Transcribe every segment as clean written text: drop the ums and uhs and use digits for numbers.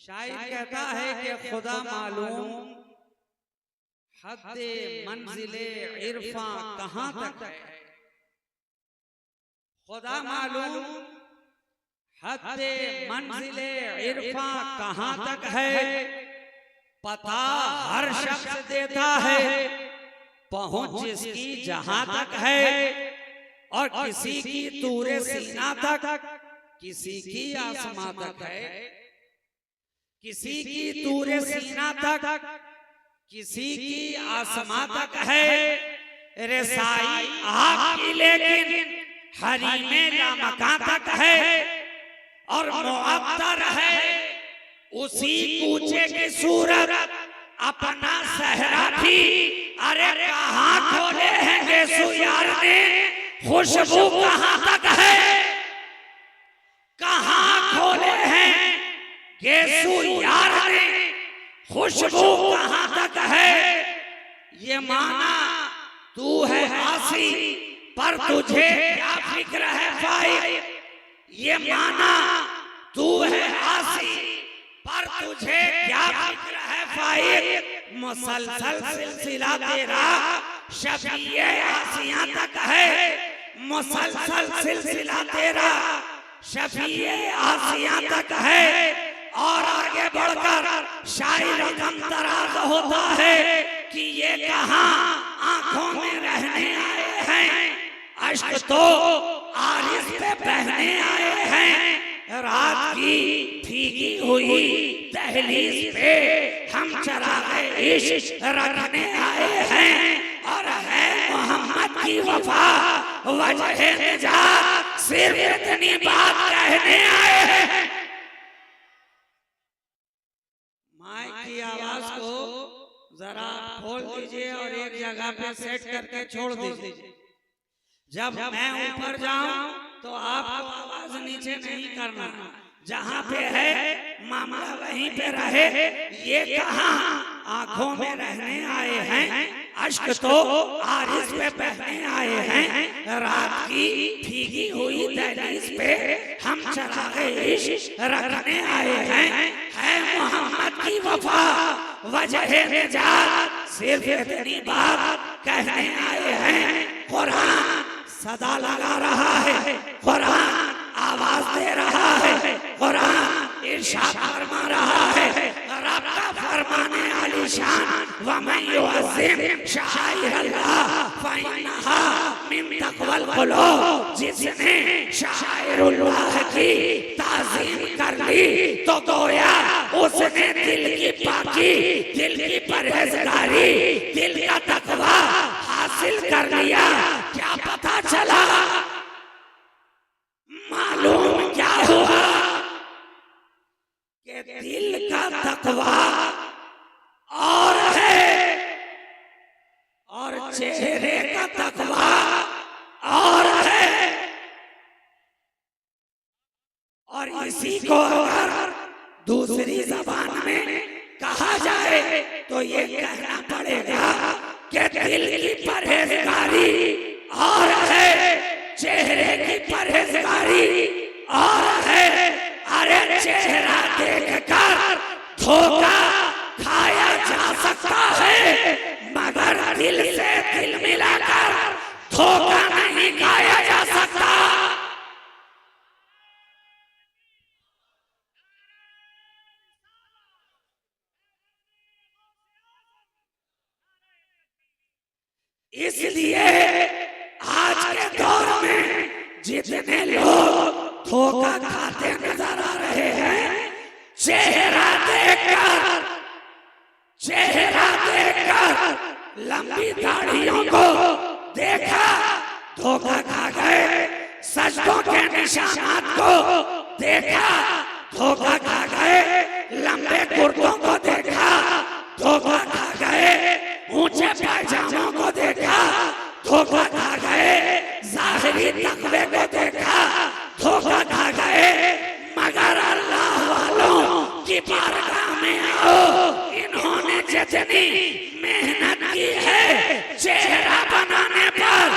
शायर कहता है कि खुदा मालूम हद्दे मंजिले इरफा कहां तक है। खुदा मालूम हद्दे मंजिले इरफा कहां तक है। पता हर शख्स देता है, पहुंच जिसकी जहां तक है। और किसी की तूरे सीना तक, किसी की आसमां तक है। किसी की तूरे सीना तक, किसी की आसमां तक है। रसाई आपकी लेकिन हरीमे लामकां तक है। और मुअत्तर है उसी कूचे की सूरत अपना सहरा भी। अरे कहाँ खोले हैं गेसु यार ने, खुशबू कहाँ तक है। कहाँ खोले हैं गेसु यार ने, खुशबू कहाँ तक है। ये माना तू है आसी पर तुझे क्या फिक्र है फाइक। ये माना तू है आसी पर तुझे क्या फिक्र है फाइक। मुसलसल सिलसिला तेरा शफीए आसियां तक है। मुसलसल सिलसिला तेरा शफीए आसियां तक है। और आगे बढ़कर शायर गम दराज होता है कि ये कहां आंखों में रहने आए हैं। अश्क तो आरिस पे बहने आए हैं। रात की भीगी हुई दहलीज पे हम चरागे इश्क रखने आए हैं। और है मोहम्मद की वफा वजह निजात, सिर्फ इतनी बात कहने आए हैं। माइक की आवाज को जरा खोल दीजिए और एक जगह पे सेट करके छोड़ दीजिए। जब मैं ऊपर जाऊं तो आपको आवाज नीचे नहीं करना। जहां पे है मामला वहीं पे रहे। ये कहां आंखों में रहने आए हैं। अश्क तो आरिस पे बहने आए हैं। रात की भीगी हुई दहलीज पे हम चरागे इश्क रखने आए हैं। है मोहम्मद की वफा वजह निजात, सिर्फ इतनी बात कहने आए हैं। कुरान सदा लगा रहा है, कुरान आवाज दे रहा है, कुरान इरशाद फरमा रहा है। रब का फरमाने आलीशान वमन युअज़्ज़िम शाइर अल्लाह फइन्नहा मिन तक़वल क़ुलूब। जिसने शाइरुल्लाह की ताज़ीम कर ली तो गोया उसने दिल की पाकी, दिल की परहेज़गारी, दिल का तक़वा हासिल कर लिया। क्या पता चला, मालूम क्या हुआ कि दिल का तक़वा और है और चेहरे का तक़वा और है। और इसी को अगर दूसरी जबान में कहा जाए तो ये कहना पड़ेगा कि दिल की परहेज़गारी और है, चेहरे की परहेज़गारी और है। अरे चेहरा देखकर धोखा खाया जा सकता है, मगर दिल से दिल मिलाकर धोखा नहीं खाया जा सकता। इसलिए आज के दौर में जितने लोग धोखा खाते नजर आ रहे हैं, चेहरा देखकर लंबी दाढ़ियों को देखा धोखा खा गए। सजदों के निशानात को देखा धोखा खा गए। लंबे कुर्तों को देखा धोखा खा गए। ऊंचे पायजामों को देखा धोखा खा गए। जाहिरी तकवे को देखा धोखा खा गए। मगर अल्लाह वालों की बारगाह में आओ, इन्होंने जितनी मेहनत की है चेहरा बनाने पर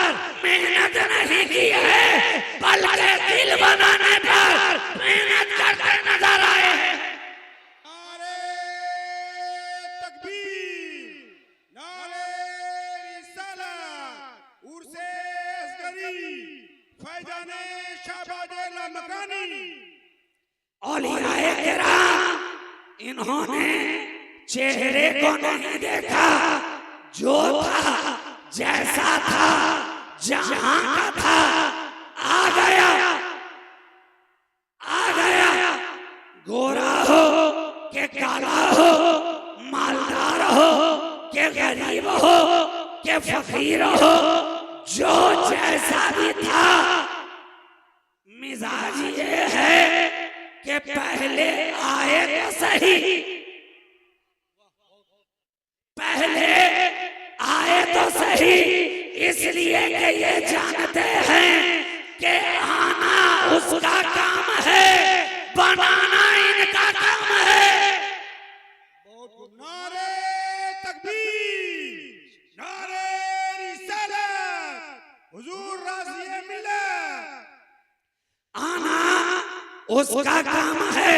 मेहनत नहीं की है, बल्कि दिल बनाने पर मेहनत करते नजर आए हैं। औलियाए किराम इन्होंने चेहरे को नहीं देखा, जो था जैसा था जहां का था आ गया, गोरा हो के काला हो, मालदार हो के गरीब हो के फकीर हो, जो जैसा भी था मिजाज ये है कि पहले आए तो सही, पहले आए तो सही, इसलिए कि ये जानते हैं कि आना उसका काम है, बनाना इनका काम है। नारे तकबीर, नारे रिसालत, हुजूर राज़िए मिल्लत। आना उसका काम है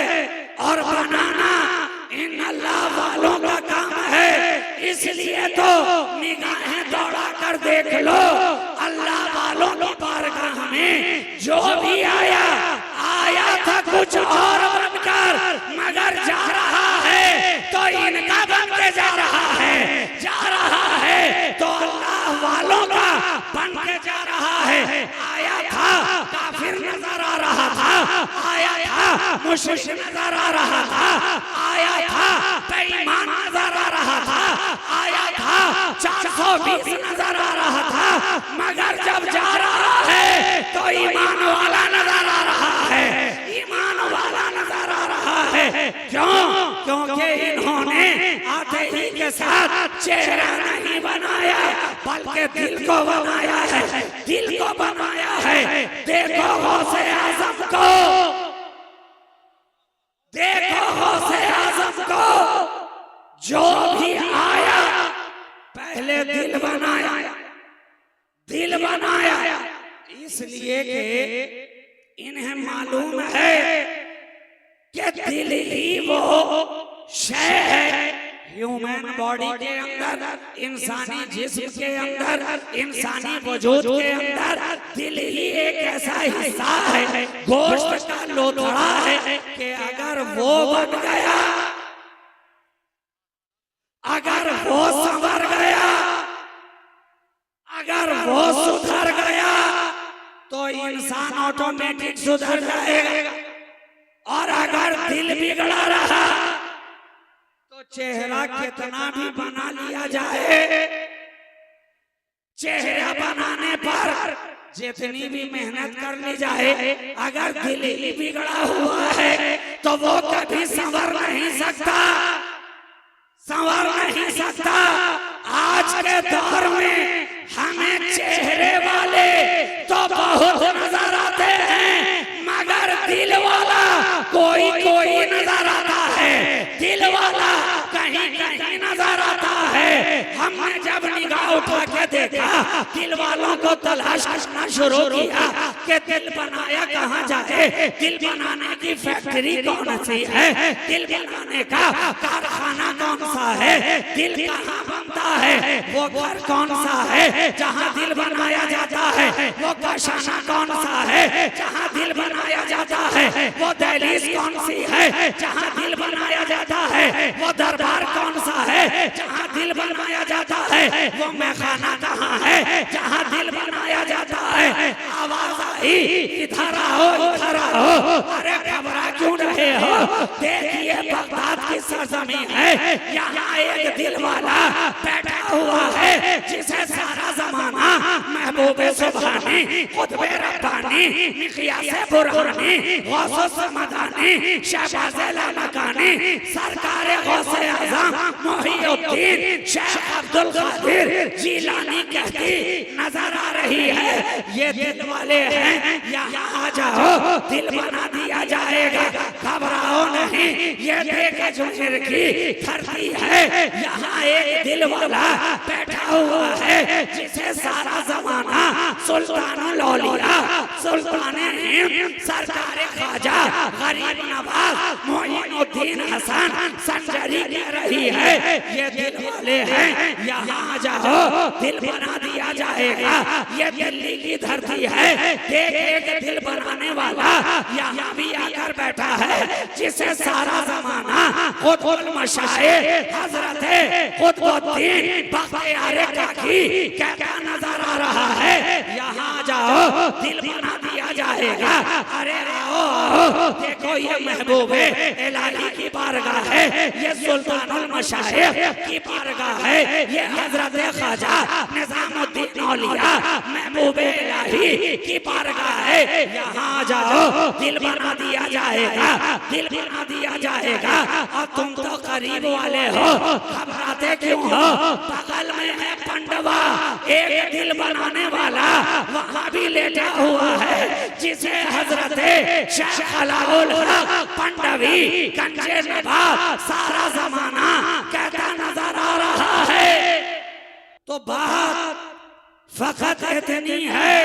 और बनाना इन अल्लाह वालों का काम है। इसलिए तो निगाहें दौड़ा कर देख लो, अल्लाह वालों की बारगाह में जो भी आया था कुछ और बनकर, मगर जा रहा है तो इनका बन के जा रहा है, तो अल्लाह वालों का बन के जा रहा है। आया था काफिर नजर आ रहा था, आया था मुशरिक नजर आ रहा था, आया था बेईमान नजर आ रहा था, आया था 420 नजर आ रहा था, मगर जब जा रहा है तो ईमान वाला नजर आ रहा है, ईमान वाला नजर आ रहा है। क्यों? क्योंकि इन्होंने आते ही के साथ चेहरा नहीं बनाया, बल्कि दिल को बनाया है, दिल को बनाया है। देखो गौसे आजम को, देखो गौसे आजम को, जो भी आया पहले दिल बनाया, दिल बनाया, इसलिए कि इन्हें मालूम है कि दिल ही वो शय है ह्यूमन बॉडी के अंदर, इंसानी जिस्म के अंदर, इंसानी वजूद के अंदर दिल ही एक ऐसा हिस्सा है, गोश्त का लोथड़ा है कि अगर वो बन गया, अगर वो संवर गया, अगर वो सुधर गया तो इंसान ऑटोमेटिक सुधर जाएगा। और अगर दिल बिगड़ा रहा तो चेहरा कितना भी बना लिया जाए, चेहरा बनाने पर जितनी भी मेहनत कर ली जाए, अगर दिल ही बिगड़ा हुआ है तो वो कभी संवर नहीं सकता, संवर नहीं सकता। आज के दौर में हमें चेहरे वाले तो बहुत नजर आते हैं, मगर दिल वाला कोई कोई नजर आता है, दिल वाला कहीं कहीं नजर आता है। हमने जब निगाह उठा के देखा, दिल वालों को तलाश करना शुरू किया कि दिल बनाया कहाँ जाए, दिल बनाने की फैक्ट्री कौन सी है, दिल बनाने का कारखाना कौन सा है, दिल कहाँ बनता है, वो घर कौन सा है जहाँ दिल बनाया जाता है, वो काशाना कौन सा है जहाँ दिल बनाया जाता है, वो दहलीज कौन सी है जहाँ दिल बनाया जाता है, वो दरबार कौन सा है जहाँ दिल बनाया जाता है, वो मैखाना कहाँ है जहाँ दिल बनाया जाता है। आवाज आई इधर आओ, इधर आओ, अरे घबरा क्यों रहे हो, देखिए बगदाद की सरजमीन है, यहाँ एक दिल वाला बैठा हुआ है जिसे सारा जमाना महबूबे सुभानी, खुतबे रब्बानी, मिक़यासे बुरहानी, गौसे मदानी, शहबाज़े लामकानी, सरकारे गौसे आज़म मोहिउद्दीन शेख अब्दुल कादिर जीलानी कहती नजर आ रही है। ये दिल वाले हैं, यहाँ आ जाओ, दिल बना दिया जाएगा, घबराओ नहीं। ये देखे जुमेर की धरती है, यहाँ एक दिल वाला बैठा हुआ है, जिसे सारा जमाना सुल्तानुल औलिया, सुल्तान हिंद, सरकार ख्वाजा गरीब नवाज मोइनुद्दीन हसन संजरी कह रही है, ये दिल वाले हैं, यहाँ जाओ दिल बना दिया जाएगा। ये दिल्ली की धरती है, एक एक दिल बनाने वाला यहाँ भी आकर बैठा है, जिसे सारा जमाना खुद मशाइख हजरत कुतुबुद्दीन बख्तियार काकी कहता नजर आ रहा है, यहाँ जाओ दिल बना दिया जाएगा। अरे आओ आओ, देखो ये महबूबे इलाही की बारगाह है, ये सुल्तानुल मशाइख की बारगाह है, ये हजरत ख्वाजा निजामुद्दीन औलिया महबूबे इलाही की बारगाह है। यहाँ जाओ दिल बना दिया जाएगा, दिल बना दिया जाएगा। और तुम तो करीब वाले हो, घबराते क्यों हो? बगल में है पंडवा, एक दिल बनाने वाला वहाँ भी लेटा हुआ है, जिसे हजरत शेख अलाउल हक पंडवी गंजे नवाब सारा जमाना कहता नजर आ रहा है। तो बात फकत इतनी है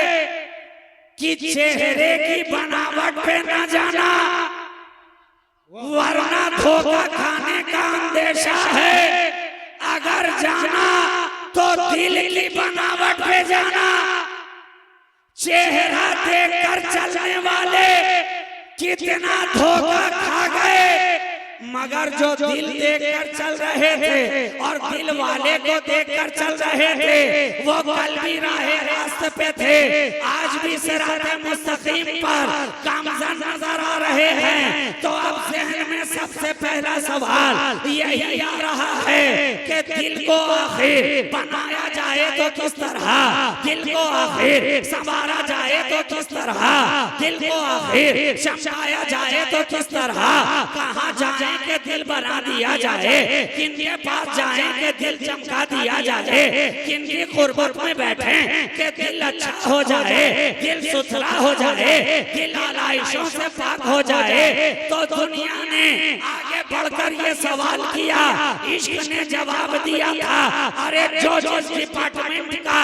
कि चेहरे की बनावट पे न जाना, वरना धोखा खाने का अंदेशा है। अगर जाना तो दिल की बनावट पे जाना। चेहरा देखकर चलने वाले कितना धोखा खा गए, मगर जो दिल देखकर चल रहे थे और दिल वाले को देखकर चल रहे थे, वो कल भी राहे रास्ते पे थे, आज भी सिराते मुस्तकीम पर गामज़न नजर आ रहे हैं। तो अब ज़हन में सबसे पहला सवाल यही आ रहा है कि दिल को आखिर बनाया जाए तो किस तरह, दिल को आखिर संवारा जाए तो किस तरह, दिल को आखिर चमकाया जाए तो किस तरह, कहाँ जाए के दिल बना दिया जाए, किनके पास जाए के दिल चमका दिया जाए, किनकी कुर्बत में बैठे के दिल अच्छा हो जाए, दिल सुथरा हो जाए, दिल आलाइशों से पाक हो जाए। तो दुनिया ने आगे बढ़कर ये सवाल किया, इश्क ने जवाब दिया था, अरे जो जिस डिपार्टमेंट का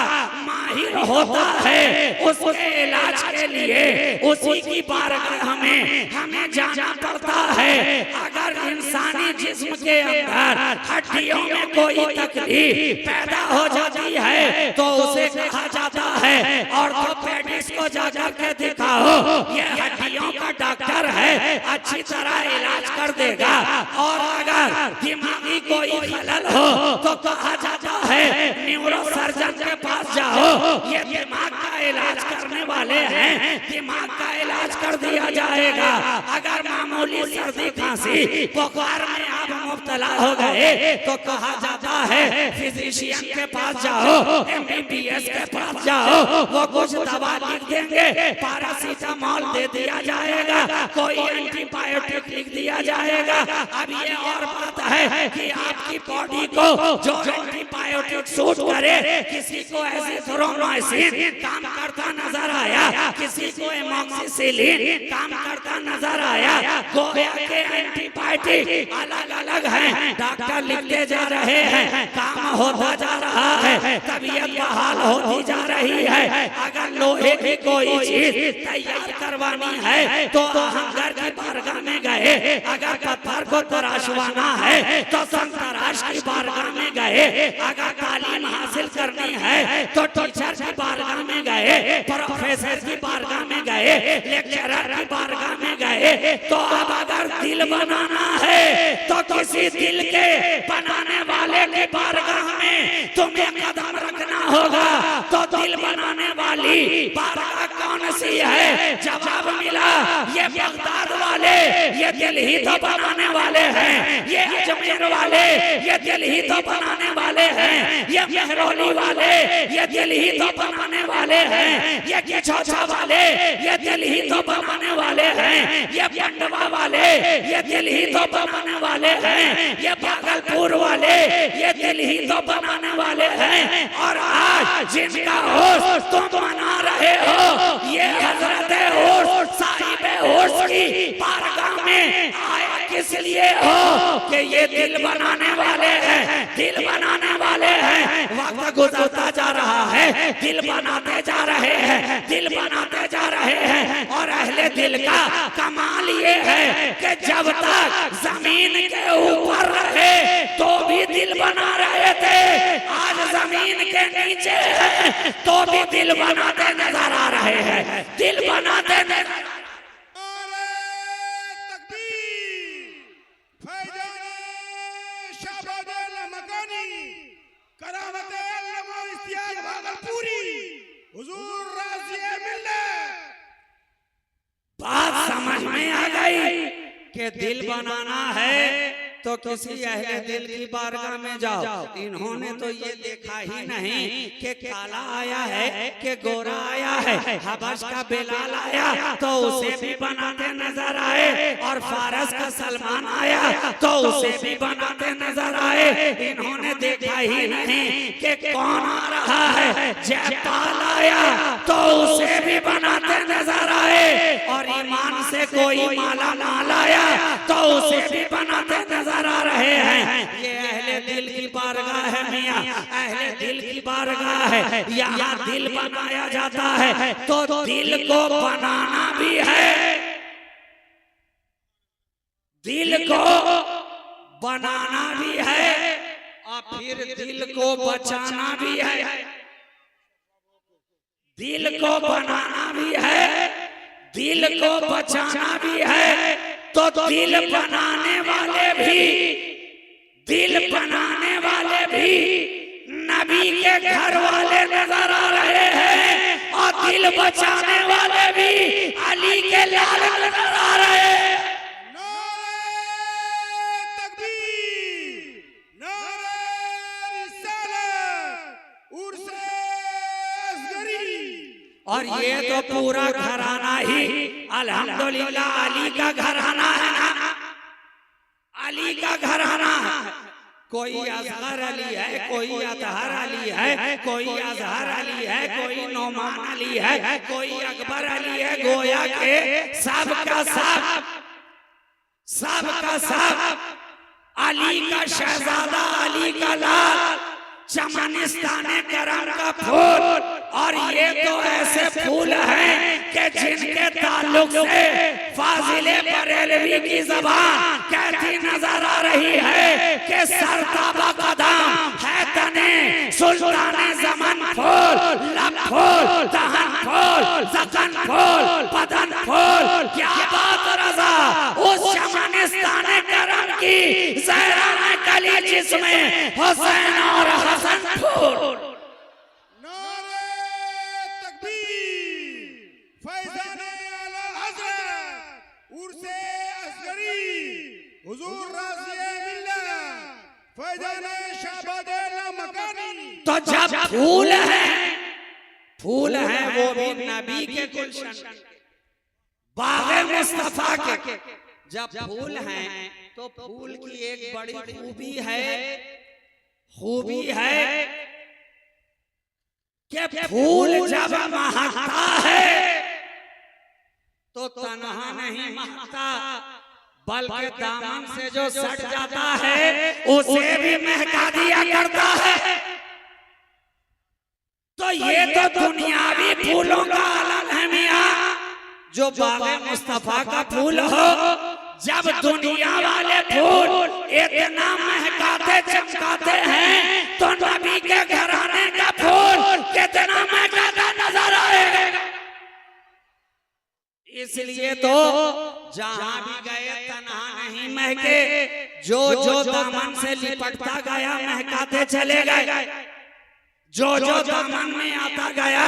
माहिर होता है उसके इलाज के लिए उसी की बारगाह में हमें जाना पड़ता है। अगर इंसानी जिस्म के अंदर हड्डियों में कोई तकलीफ पैदा हो जाती है तो उसे कहा जाता है ऑर्थोपेडिक्स को जाकर के दिखाओ, ये हड्डियों का डॉक्टर है, अच्छी तरह इलाज कर देगा। और अगर दिमागी कोई खलल हो तो कहा जाता है न्यूरो सर्जन के पास जाओ, ये दिमाग का इलाज करने वाले हैं, दिमाग का इलाज कर दिया जाएगा। अगर मामूली सर्दी खांसी बुखार में आप मुब्तला हो गए तो कहा जाता है फिजिशियन के पास जाओ, MBBS के पास जाओ, वो कुछ दवा लिख देंगे, पैरासीटामोल दे दिया जाएगा, कोई एंटीबायोटिक लिख दिया जाएगा। अब ये और बात है कि आपकी बॉडी को जो एंटीबायोटिक सूट करे, किसी को एजिथ्रोमाइसिन काम करता नजर आया, किसी को एमोक्सिसिलिन काम करता नजर आया, गोया के एंटीबायोटिक अलग अलग हैं, डॉक्टर लिखते जा रहे हैं, काम होता जा रहा है, तबीयत बहाल होती जा रही है। अगर लोहे की कोई चीज तैयार करवानी है तो अहंगर की बारगाह में गए, अगर पत्थर को तराशवाना है तो संतराश की बारगाह में गए, अगर तालीम हासिल करनी है तो टीचर की बारगाह में गए, प्रोफेसर की बारगाह में गए, लेक्चरर की बारगाह में गए। तो अब अगर दिल बनाना है तो किसी दिल के बनाने वाले की बारगाह में तुम्हें कदम रखना होगा। तो दिल बनाने वाली बारगाह कौन सी है? जवाब मिला ये बगदाद वाले, ये दिल ही तो बनाने वाले हैं, ये अजमेर वाले, ये दिल ही तो बनाने वाले हैं, ये मेहरौली वाले, ये दिल ही तो बनाने वाले हैं, ये किछोछा वाले, ये दिल ही तो बनाने वाले हैं, ये पंडवा वाले, ये दिल ही तो बनाने वाले हैं, ये भागलपुर वाले, ये दिल ही तो बनाने वाले हैं। और आज जिनका होश तुम बना रहे हो, ये हजरत होश साहिब होश की बारगाह में आए किस लिए हो कि ये दिल बनाने वाले हैं, दिल बनाने वाले हैं। वक्त गुजरता जा रहा है, दिल बनाते जा रहे हैं, दिल बनाते जा रहे हैं। और अहले दिल का कमाल ये है कि जब तक जमीन के ऊपर रहे तो भी दिल बना रहे थे, आज जमीन के नीचे है तो भी दिल बनाते नजर आ रहे हैं, दिल बनाते नजर। बात समझ में आ गई कि दिल बनाना है तो किसी अहले दिल की बारगाह में जाओ। इन्होंने तो ये देखा ही नहीं कि काला आया है कि गोरा आया है, हबश का बिलाल आया तो उसे भी बनाते नजर आए, और फारस का सलमान आया तो उसे भी बनाते नजर आए। इन्होंने देखा ही नहीं कि कौन आ रहा है, जयपाल आया तो उसे भी बनाते नजर आए, और ईमान से कोई माला माल आया तो उसे भी बनाते नजर आ रहे हैं। ये अहले दिल की बारगाह है मियां, अहले दिल की बारगाह है। यहाँ दिल बनाया जाता है तो दिल को बनाना भी है, दिल को बनाना भी है, और फिर दिल को बचाना भी है। दिल को बनाना भी है, दिल को बचाना भी है। तो दिल बनाने वाले भी, दिल बनाने वाले भी नबी के घर वाले नजर आ रहे हैं, और दिल बचाने वाले भी अली के लाल नजर आ रहे हैं। और ये तो पूरा घराना ही अल्हम्दुलिल्लाह अली का घराना है ना, अली का घराना है। कोई असगर अली है, कोई अतहर अली है, कोई अजहर अली है, कोई नौमान अली है, कोई अकबर अली है। गोया के सब का सब, सब का सब अली का शहजादा, अली का लाल, चमनिस्ताने करम का फूल। और ये तो ऐसे फूल हैं कि जिनके ताल्लुक से फाजिले बरेलवी की ज़बान कहती नजर आ रही है कि सरताबा कदम है तने सुल्ताने ज़मन फूल, लब फूल, दहन फूल, ज़कन फूल, बदन फूल। क्या बात रज़ा उस चमनिस्ताने करम की ज़हरा में कली जिसमें हुसैन और हसन फूल। तो जब फूल है, फूल है वो भी नबी के गुलशन, बाग़े मुस्तफा के। जब फूल हैं तो फूल की एक बड़ी खूबी है, खूबी है कि फूल जब महकता है तो तन्हा नहीं महकता, बल्कि दामन से जो सट जाता है उसे भी महका दिया करता है। तो ये तो दुनियावी फूलों का आलम है मियां, जो बाग़े मुस्तफा का फूल हो। जब दुनिया वाले फूल इतना महकाते चमकाते हैं तो नबी के घराने का फूल कितना महकाता नजर आएगा। इसलिए तो जहां भी गए तन्हा नहीं महके, जो जो दामन से लिपटता गया महकाते चले गए, जो जो दामन में आता गया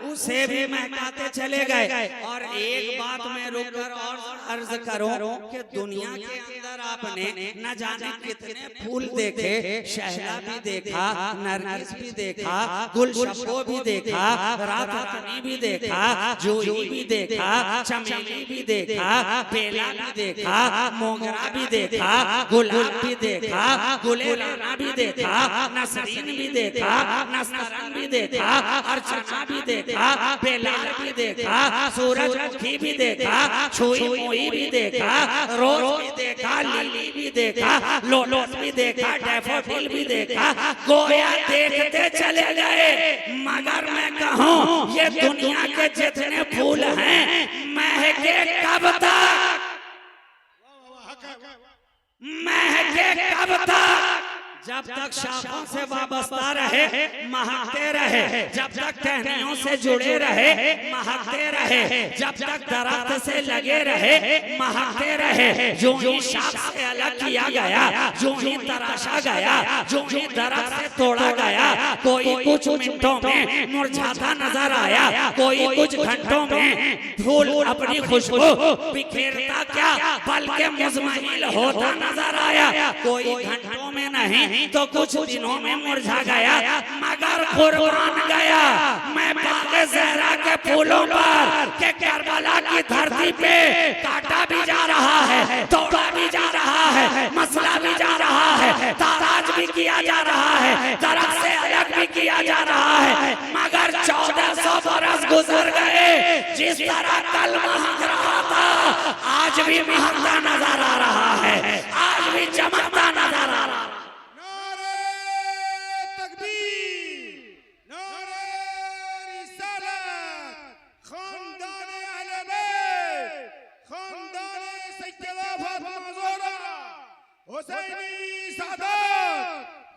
उसे भी महकाते चले गए। और एक बात में रुककर और अर्ज करूं कि दुनिया के अंदर आपने न जाने कितने फूल देखे, शहला भी देखा, नरगिस भी देखा, गुलशब्बो भी देखा, रातरानी भी देखा, जूही भी देखा, चमेली भी देखा, बेला भी देखा, मोगरा भी देखा, गुलाब भी देखा, गुलेराना भी देखा, नसरीन भी देखा, नस्तरन भी देखा, अर्चना भी देखा, देखा, बेलाल भी देखा, सूरजमुखी भी देखा, छुई मुई भी देखा, रोज भी देखा, लिली भी देखा, लोटस भी देखा, डैफोडिल भी देखा, गोया देखते चले गए। मगर मैं कहूँ ये दुनिया के जितने फूल हैं महके कब तक, महके कब तक? जब तक शाखों से वाबस्ता रहे महकते रहे, जब तक टहनियों से जुड़े रहे महकते रहे, जब तक दरख्त से लगे रहे महकते रहे। जो ही शाख से अलग किया गया, जो ही तराशा गया, जो ही दरख्त से तोड़ा गया, कोई कुछ मिनटों में मुरझाता नजर आया, कोई कुछ घंटों में फूल अपनी खुशबू बिखेरता क्या बल्कि मुज़महिल होता नजर आया। कोई घंटों में नहीं तो कुछ दिनों में मुरझा गया, मगर कुर्बान गया मैं बाग़े ज़हरा के फूलों पर के करबला की धरती पे। काटा भी जा रहा है, तोड़ा भी जा रहा है, मसला भी जा रहा है, ताराज भी किया जा रहा है, दरख्त से अलग भी किया जा रहा है, मगर 1400 बरस गुजर गए। जिस तरह कल महक रहा था आज भी महकता नजर आ रहा है, आज भी चमकता नजर आ रहा है।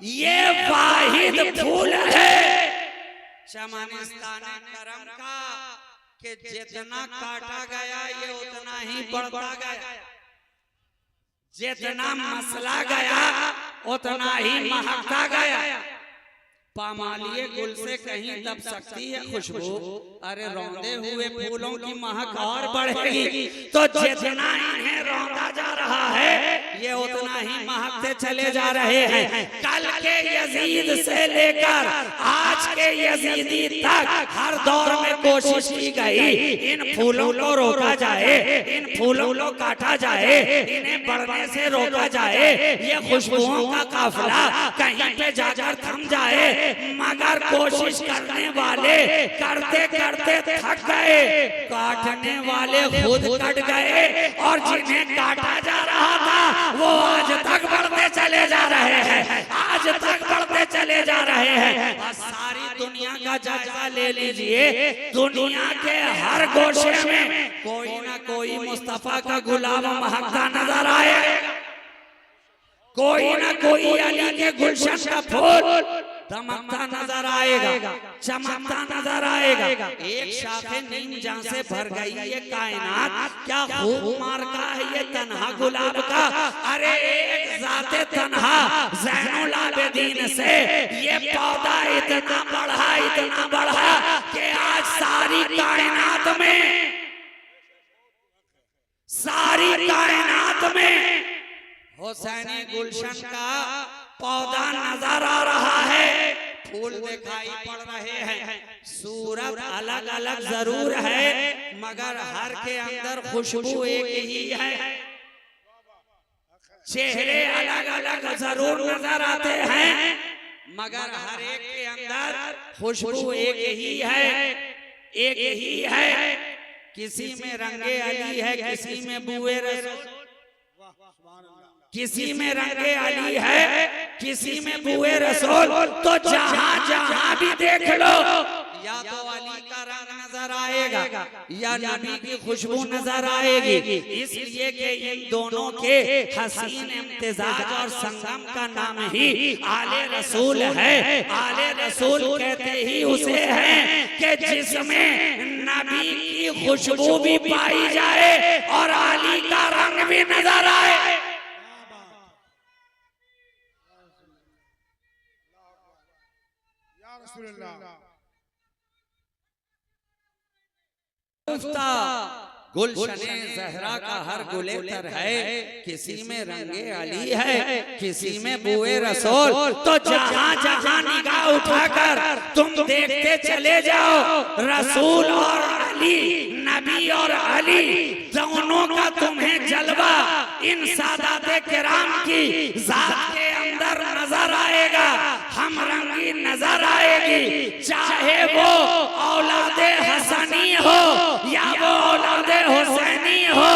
ये वाहिद फूल है चमनिस्तान करम का कि जितना काटा गया ये उतना ही बढ़ता गया, जितना मसला गया उतना ही महकता गया। पामालिए गुल से कहीं दब सकती है खुशबू, अरे रौंदे हुए फूलों की महक और बढ़ेगी। तो जितना इन्हें रौंदा जा रहा है ये उतना ही महकते चले जा रहे हैं। कल के यजीद से लेकर आज के यजीदी तक हर दौर में कोशिश की गई इन फूलों को रोका जाए, इन फूलों को काटा जाए, इन्हें बढ़ने से रोका जाए, ये खुशबुओं का काफिला कहीं पे जाकर थम जाए। मगर कोशिश करने वाले करते करते थक गए, काटने वाले खुद कट गए, और जिन्हें काटा जा रहा था वो आज तक बढ़ते चले जा रहे हैं, आज तक बढ़ते चले जा रहे हैं। और सारी दुनिया का जायजा ले लीजिए, दुनिया के हर गोशे में कोई ना कोई मुस्तफा का गुलाम महकता नजर आएगा, कोई ना कोई अली के गुलशन का फूल दमकता नजर आएगा, चमकता नजर आएगा। एक शाखे नीम जहां से भर गई ये कायनात, क्या खूब मार्का है ये तन्हा गुलाब का। अरे एक जाते तन्हा ज़ैनुल आबिदीन से ये पौधा इतना बढ़ा कि आज सारी कायनात में हुसैनी गुलशन का पौधा नजर आ रहा है, फूल दिखाई पड़ रहे हैं। सूरत अलग अलग जरूर है मगर हर के अंदर खुशबू एक ही है। चेहरे अलग अलग जरूर नजर आते हैं मगर हर एक के अंदर खुशबू एक ही है। किसी में रंगे अली है, किसी में बुए रसूल, किसी में रंगे अली है, किसी में बुए रसूल। तो जहां जहां भी देख लो या तो अली का रंग नजर आएगा या नबी की खुशबू नजर आएगी। इसलिए कि इन दोनों के हसीन इम्तिजाज और संगम का नाम ही आले रसूल है। आले रसूल कहते ही उसे है कि जिसमें नबी की खुशबू भी पाई जाए और अली का रंग भी नजर आए। गुलशने ज़हरा का हर गुलेतर है, किसी में रंगे अली है, किसी में बुए रसूल। तो जहां जहां निगाह उठाकर तुम देखते चले जाओ, रसूल और अली, नबी और अली दोनों का तुम्हें जलवा इन सादाते किराम की जात के अंदर मंजर नजर आएगा, हम रंगी नजर आएगी, चाहे वो औलादे हसनी हो या वो औलादे हुसैनी हो,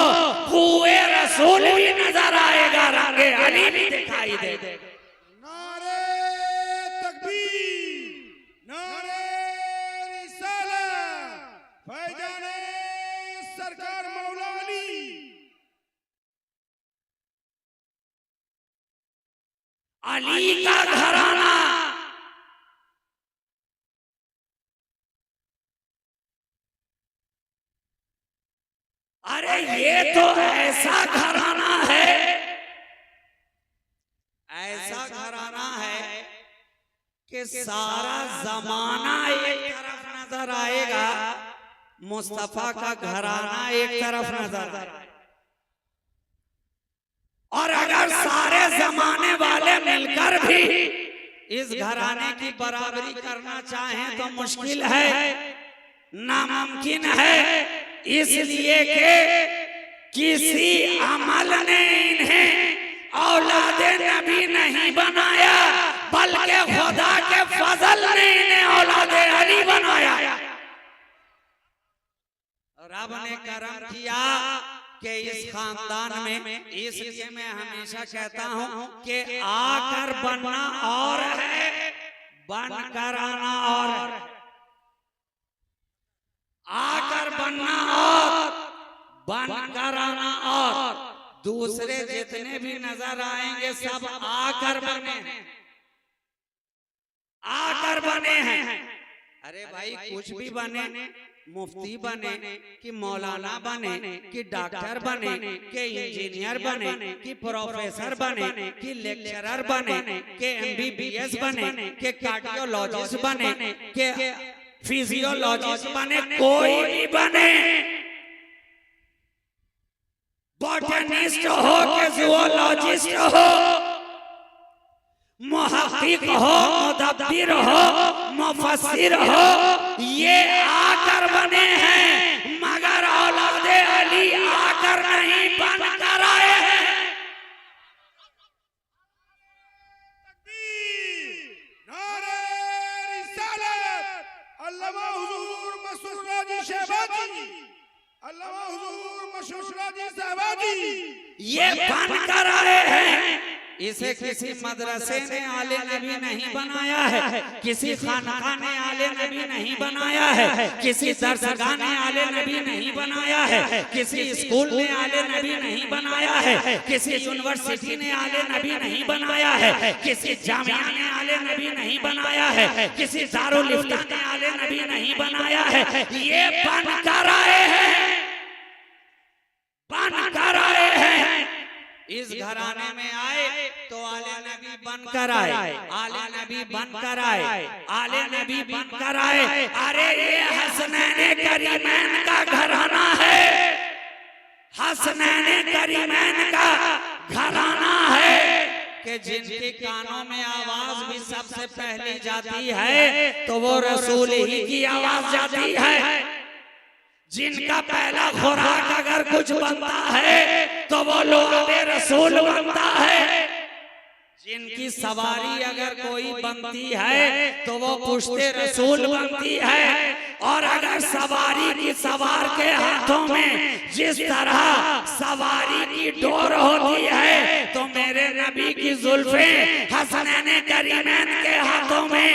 कुए रसूल भी नजर आएगा, रंगे अली भी दिखाई दे। नारे तकबीर, नारे रिसालत, फैजाने सरकार मौला अली। अली का घराना अरे ये तो ऐसा घराना है, ऐसा घराना है कि सारा जमाना एक तरफ नजर आएगा, मुस्तफा का घराना एक तरफ नजर आएगा। और अगर सारे जमाने वाले मिलकर भी इस घराने की बराबरी करना चाहें तो मुश्किल है, नामुमकिन है, इसलिए कि किसी अमल ने इन्हें औलादे नबी नहीं बनाया, बल्कि खुदा के फजल ने इन्हें औलादे अली बनाया। रब ने करम किया कि इस खानदान में, इसलिए मैं हमेशा कहता हूं कि आकर बनना और है, बनकर आना और है। आकर बनना और बनकर आना और, दूसरे जितने भी नजर आएंगे सब आकर बने हैं, आकर बने हैं। अरे भाई कुछ भी बने, मुफ्ती बने कि मौलाना बने कि डॉक्टर बने कि इंजीनियर बने कि प्रोफेसर बने कि लेक्चरर बने कि MBBS बने कि कार्डियोलॉजिस्ट बने कि फिजियोलॉजिस्ट बने, कोई भी बने, बॉटनिस्ट हो कि जूलॉजिस्ट हो, मुहक्किक हो, मुदब्बिर हो, मुफस्सिर हो, ये आकर बने हैं, मगर औलादे अली आकर नहीं बनकर आए हैं। नारे रिसालत, अल्लामा हुजूर मसूद राजी शहबाजी, अल्लामा हुजूर मसूद राजी शहबाजी ये बनकर आए हैं। इसे किसी मदरसे ने आले नबी नहीं बनाया है, किसी खानका ने आले नबी नहीं बनाया है, किसी दरसगाह ने आले नबी नहीं बनाया है, किसी स्कूल ने आले नबी नहीं बनाया है, किसी यूनिवर्सिटी ने आले नबी नहीं बनाया है, किसी जामिया ने आले नबी नहीं बनाया है, किसी दारुल इफ्ता ने आले नबी नहीं बनाया है। ये बनकर आए हैं, बनकर आए हैं। इस घराने में आए तो आले नबी बनकर आए, आले नबी बनकर आए, आले नबी बनकर आए। अरे ये हसनैन करीमैन का घराना है, हसनैन करीमैन का घराना है कि जिनके कानों में आवाज भी सबसे पहले जाती है तो वो रसूल ही की आवाज जाती है। जिनका पहला खुराक अगर कुछ बनता है तो वो लुआबे रसूल बनता है। जिनकी सवारी अगर कोई बनती है तो वो पुश्ते रसूल बनती है। और अगर सवारी की सवार के हाथों में जिस तरह सवारी की डोर होती है तो मेरे नबी की जुल्फें हसनैन करीमैन के हाथों में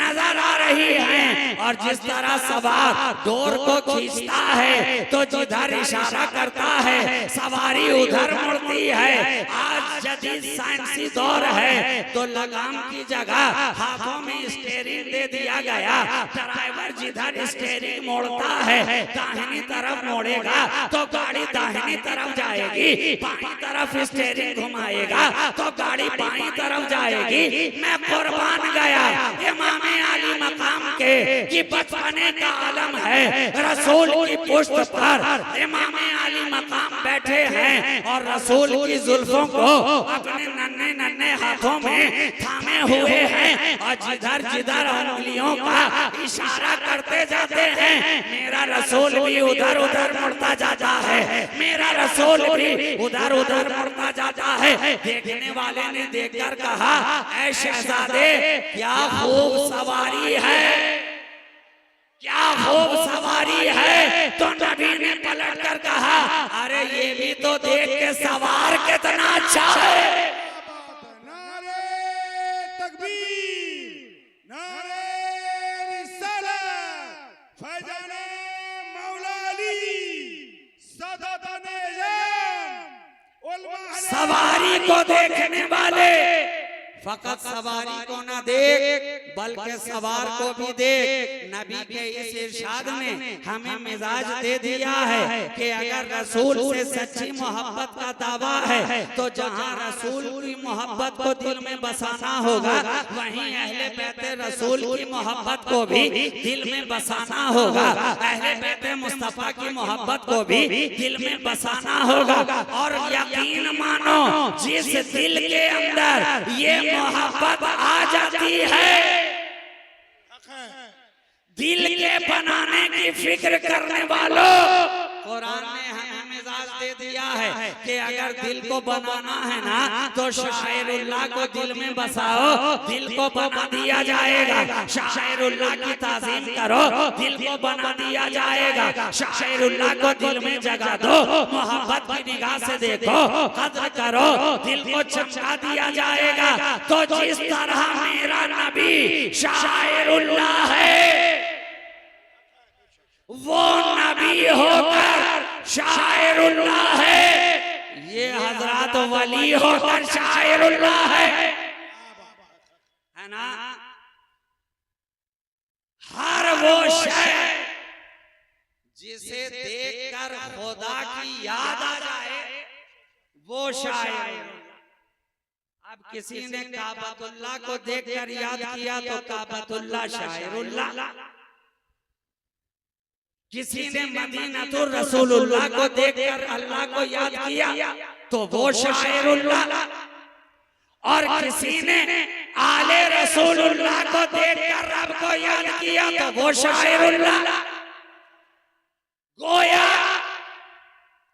नजर आ रही हैं। और जिस तरह सवार डोर को खींचता है तो जिधर इशारा करता है सवारी उधर मुड़ती है। आज जदीद साइंसी दौर है तो लगाम की जगह हाथों में स्टीयरिंग दे दिया गया। ड्राइवर जिधर स्टीयरिंग मोड़ता है दाहिनी तरफ मोड़ेगा तो गाड़ी दाहिनी तरफ जाएगी, बाईं तरफ स्टीयरिंग घुमाएगा तो गाड़ी बाईं तरफ जाएगी। मैं कुर्बान गया इमाम अली मकाम के कि बचपने का आलम है। रसूल की पुश्त पर इमाम अली मकाम बैठे हैं और रसूल की जुल्फों को अपने नन्हे नन्हे हाथों में थामे हुए हैं और जिधर जिधर उंगलियों का इशारा करते जाते हैं, मेरा रसूल भी उधर उधर मुड़ता जाता है, मेरा रसूल भी उधर उधर मुड़ता जाता है। देखने वाले ने देखकर कहा, ऐ शहजादे क्या खूब सवारी है, क्या खूब सवारी है। तो नबी ने पलट कर कहा, अरे ये भी तो देख के सवार कितना अच्छा है। नारे तकबीर, नारे रिसालत, फैजाने मौला अली, सदातने इज़्ज़त, उलमा सवारी को देखने वाले फकत सवारी को न देख बल्कि सवार को भी देख। नबी के इस इरशाद ने हमें मिजाज दे दिया है कि अगर रसूल से सच्ची मोहब्बत का दावा है तो जहां रसूल की मोहब्बत को दिल में बसाना होगा, वहीं अहले बैते रसूल की मोहब्बत को भी दिल में बसाना होगा, अहले बैते मुस्तफा की मोहब्बत को भी दिल में बसाना होगा। और यकीन मानो, जिस दिल के अंदर ये मोहब्बत आ जाती है, दिल के बनाने की फिक्र करने वालों, कुरान ने हमें मिजाज दे दिया है कि अगर दिल को बनाना है ना तो शायरुल्लाह को दिल में बसाओ, दिल को बना दिया जाएगा। शायरुल्लाह की ताज़ीम करो, दिल को बना दिया जाएगा। शायरुल्लाह को दिल में जगा दो, मोहब्बत की निगाह से देखो, कद्र करो, दिल को चमका दिया जाएगा। तो जिस तरह मेरा नबी शायरुल्लाह है, वो नबी होकर शायरुल्लाह है, ये हजरत वली होकर शायरुल्लाह है ना। हर वो शय जिसे देखकर खुदा की याद आ जाए वो शायर। अब किसी ने काबतुल्लाह को देखकर याद किया तो काबतुल्लाह शायरुल्लाह, किसी ने मदीनतुर रसूलुल्लाह को देखकर अल्लाह को याद किया तो वो शायरुल्लाह, और किसी ने आले रसूलुल्लाह को देखकर रब को याद किया तो वो शायरुल्लाह। गोया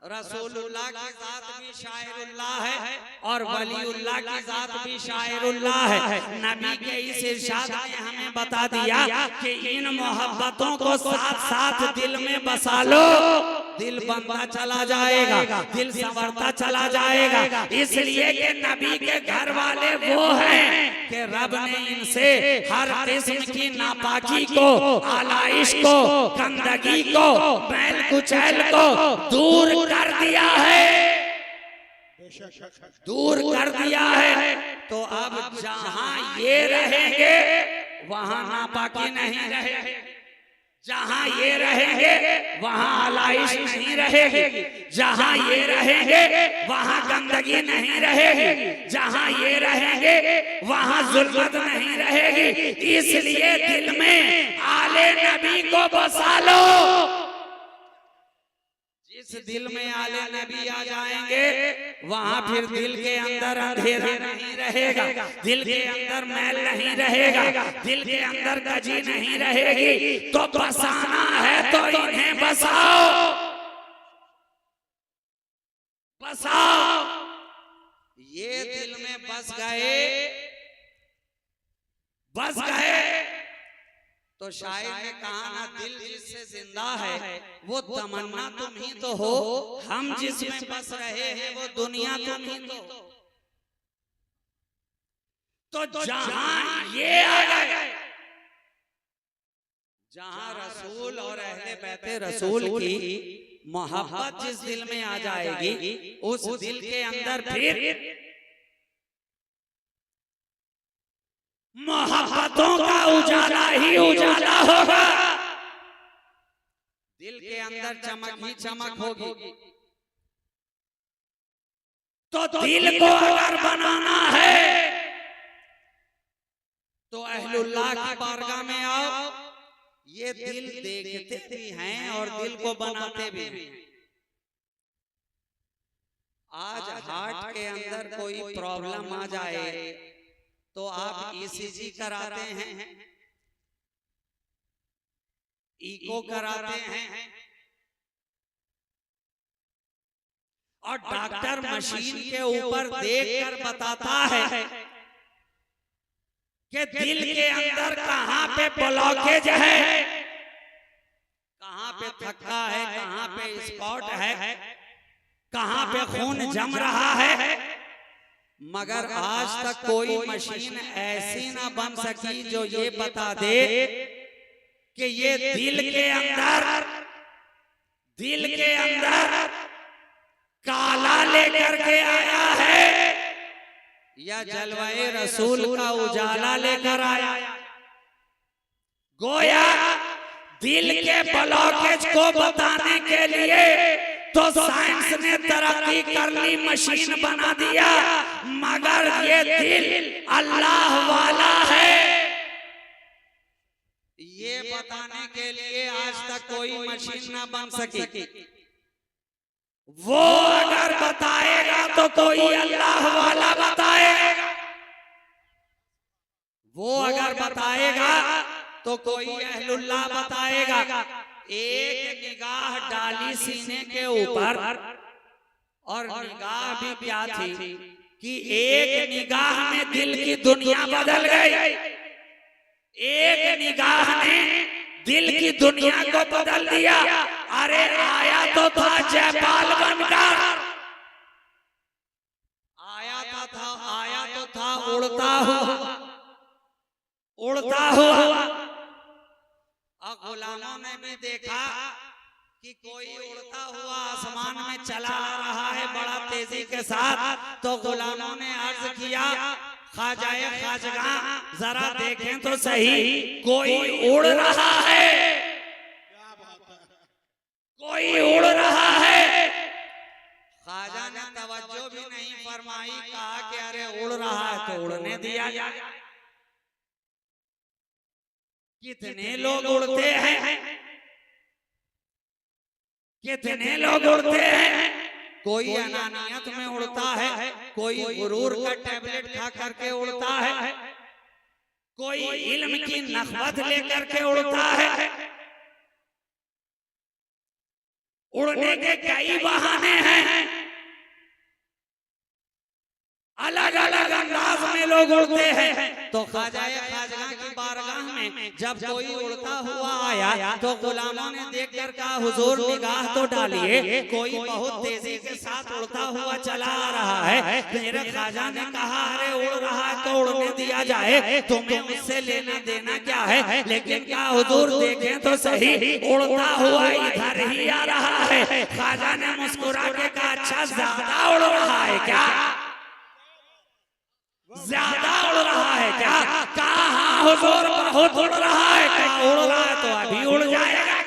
रसूलुल्लाह की जात भी शायरुल्लाह है और वलीउल्लाह की जात भी शायरुल्लाह है। नबी के इस इरशाद ने हमें बता दिया कि इन मोहब्बतों को साथ साथ दिल में बसा लो, दिल बनता चला जाएगा, दिल संवरता चला जाएगा। इसलिए कि नबी के घर वाले वो हैं कि रब ने इनसे हर किस्म की नापाकी को, आलाइश को, गंदगी को, मैल कुचैल को दूर कर दिया है, दूर कर दिया है। तो अब जहां ये रहेंगे वहां नापाकी नहीं रहेगी, जहां ये रहेंगे वहां आलाइश नहीं रहेगी, जहां ये रहेंगे वहां गंदगी नहीं रहेगी, जहां ये रहेंगे वहां जुल्मत नहीं रहेगी। इसलिए दिल में आले नबी को बसा लो। जिस दिल में आले नबी आ जाएंगे वहां फिर दिल के अंदर अंधेरा नहीं रहेगा, दिल के अंदर मैल नहीं रहेगा, दिल के अंदर गजी नहीं रहेगी। तो बसाना है तो इन्हें बसाओ, बसाओ। ये दिल में बस गए, बस गए तो शायर ने कहा ना, दिल जिससे जिंदा है वो तमन्ना तुम ही तो हो, हम जिसमें बस रहे हैं वो दुनिया तुम ही तो जहां ये आ गए, जहां रसूल और अहले बैते रसूल की मोहब्बत जिस दिल में आ जाएगी, उस दिल के अंदर फिर मोहब्बतों का उजाला ही उजाला होगा, दिल के अंदर चमक ही चमक होगी। तो दिल को अगर बनाना है तो अहलुल्लाह की बारगाह में आओ। ये दिल देखते भी हैं और दिल को बनाते भी हैं। आज हार्ट के अंदर कोई प्रॉब्लम आ जाए तो आप ईसीजी कराते हैं, इको कराते हैं, और डॉक्टर मशीन के ऊपर देखकर बताता है कि दिल के अंदर कहां पे ब्लॉकेज है, कहां पे थक्का है, कहां पे स्पॉट है, कहां पे खून जम रहा है। मगर आज तक कोई मशीन ऐसी ना बन सकी जो ये बता दे कि ये दिल के अंदर काला लेकर के आया है या जलवाए रसूल का उजाला लेकर आया। गोया दिल के ब्लॉकेज को बताने के लिए तो साइंस ने तरक्की कर ली, मशीन बना दिया, मगर ये दिल अल्लाह वाला है ये बताने के लिए आज तक कोई मशीन ना बन सकी। वो अगर बताएगा तो कोई अल्लाह वाला बताएगा, वो अगर बताएगा तो कोई अहलुल्लाह बताएगा। एक निगाह डाली सीने के ऊपर, और निगाह भी क्या थी कि एक निगाह में दिल की दुनिया बदल गई। एक निगाह ने दिल की दुनिया को बदल दिया। अरे आया तो था जयपाल बनकर, आया तो था उड़ता हुआ। और गुलामों ने भी देखा कि कोई उड़ता हुआ आसमान में चला आ रहा है बड़ा तेजी के साथ। तो गुलामों ने अर्ज किया, ख्वाजाए ख्वाजगां जरा देखें तो सही, कोई उड़ रहा है, कोई उड़ रहा है। ख्वाजा ने तवज्जो भी नहीं फरमाई, कहा कि अरे उड़ रहा है तो उड़ने दिया जाए। कितने लोग उड़ते हैं, कितने लोग उड़ते हैं। कोई अनानियत में उड़ता है, कोई गुरूर का टैबलेट खा करके उड़ता है, कोई इल्म की नखवत लेकर के उड़ता है। उड़ने के कई बहाने हैं, अलग अलग अंदाज में लोग उड़ते हैं। तो ख्वाजाए ख्वाजगां की बारगाह में जब कोई उड़ता हुआ आया तो गुलामों ने देखकर कहा, हुजूर निगाह तो डालिए, कोई बहुत तेजी के साथ उड़ता हुआ चला आ रहा है। मेरे ख्वाजा ने कहा, अरे उड़ रहा है तो उड़ने दिया जाए, तुम्हें उससे लेना देना क्या है। लेकिन क्या हुजूर देखें तो सही, उड़ता हुआ इधर ही आ रहा है। ख्वाजा ने मुस्कुरा के कहा, अच्छा ज्यादा उड़ रहा है क्या, ज्यादा उड़ रहा है क्या। कहा हुजूर बहुत उड़ रहा है। कहा उड़ रहा है तो अभी उड़ जाएगा,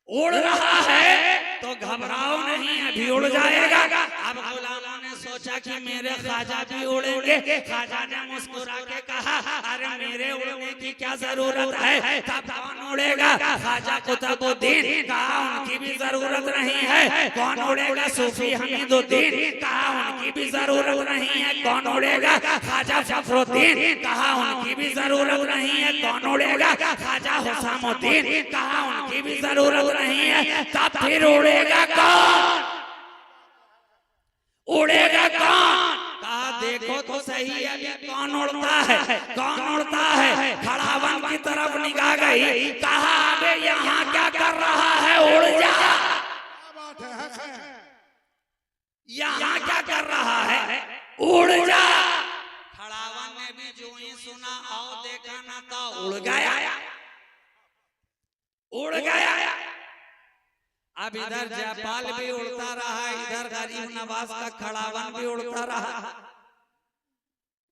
उड़ रहा है तो घबराओ नहीं, अभी उड़ जाएगा। अब गुलामों ने सोचा कि मेरे ख्वाजा भी उड़ेंगे। ख्वाजा ने मुस्कुरा के कहा, अरे मेरे उड़ने की क्या जरूरत है, तब कौन उड़ेगा। ख्वाजा कुतुबुद्दीन, कहा उनकी भी जरूरत नहीं है। कौन उड़ेगा। सूफी हमीदुद्दीन, कहा उनकी भी जरूरत नहीं है। कौन उड़ेगा। ख्वाजा फखरुद्दीन, कहा उनकी भी जरूरत नहीं है। कौन उड़ेगा। ख्वाजा हुसामुद्दीन, कहा उनकी भी जरूरत नहीं है। तब फिर उड़ेगा कौन, उड़ेगा कौन। कहा देखो तो सही अभी कौन उड़ता है, कौन उड़ता है। खड़ावन की तरफ निगाह गई, कहा अबे यहाँ क्या कर रहा है, उड़ जा, यहाँ क्या कर रहा है, उड़ जा। खड़ावन ने भी जो ही सुना आओ देखा ना तो उड़ गया, उड़ गया। अब इधर जयपाल भी उड़ता रहा, इधर गरीब नवाज का खड़ावन भी उड़ता रहा।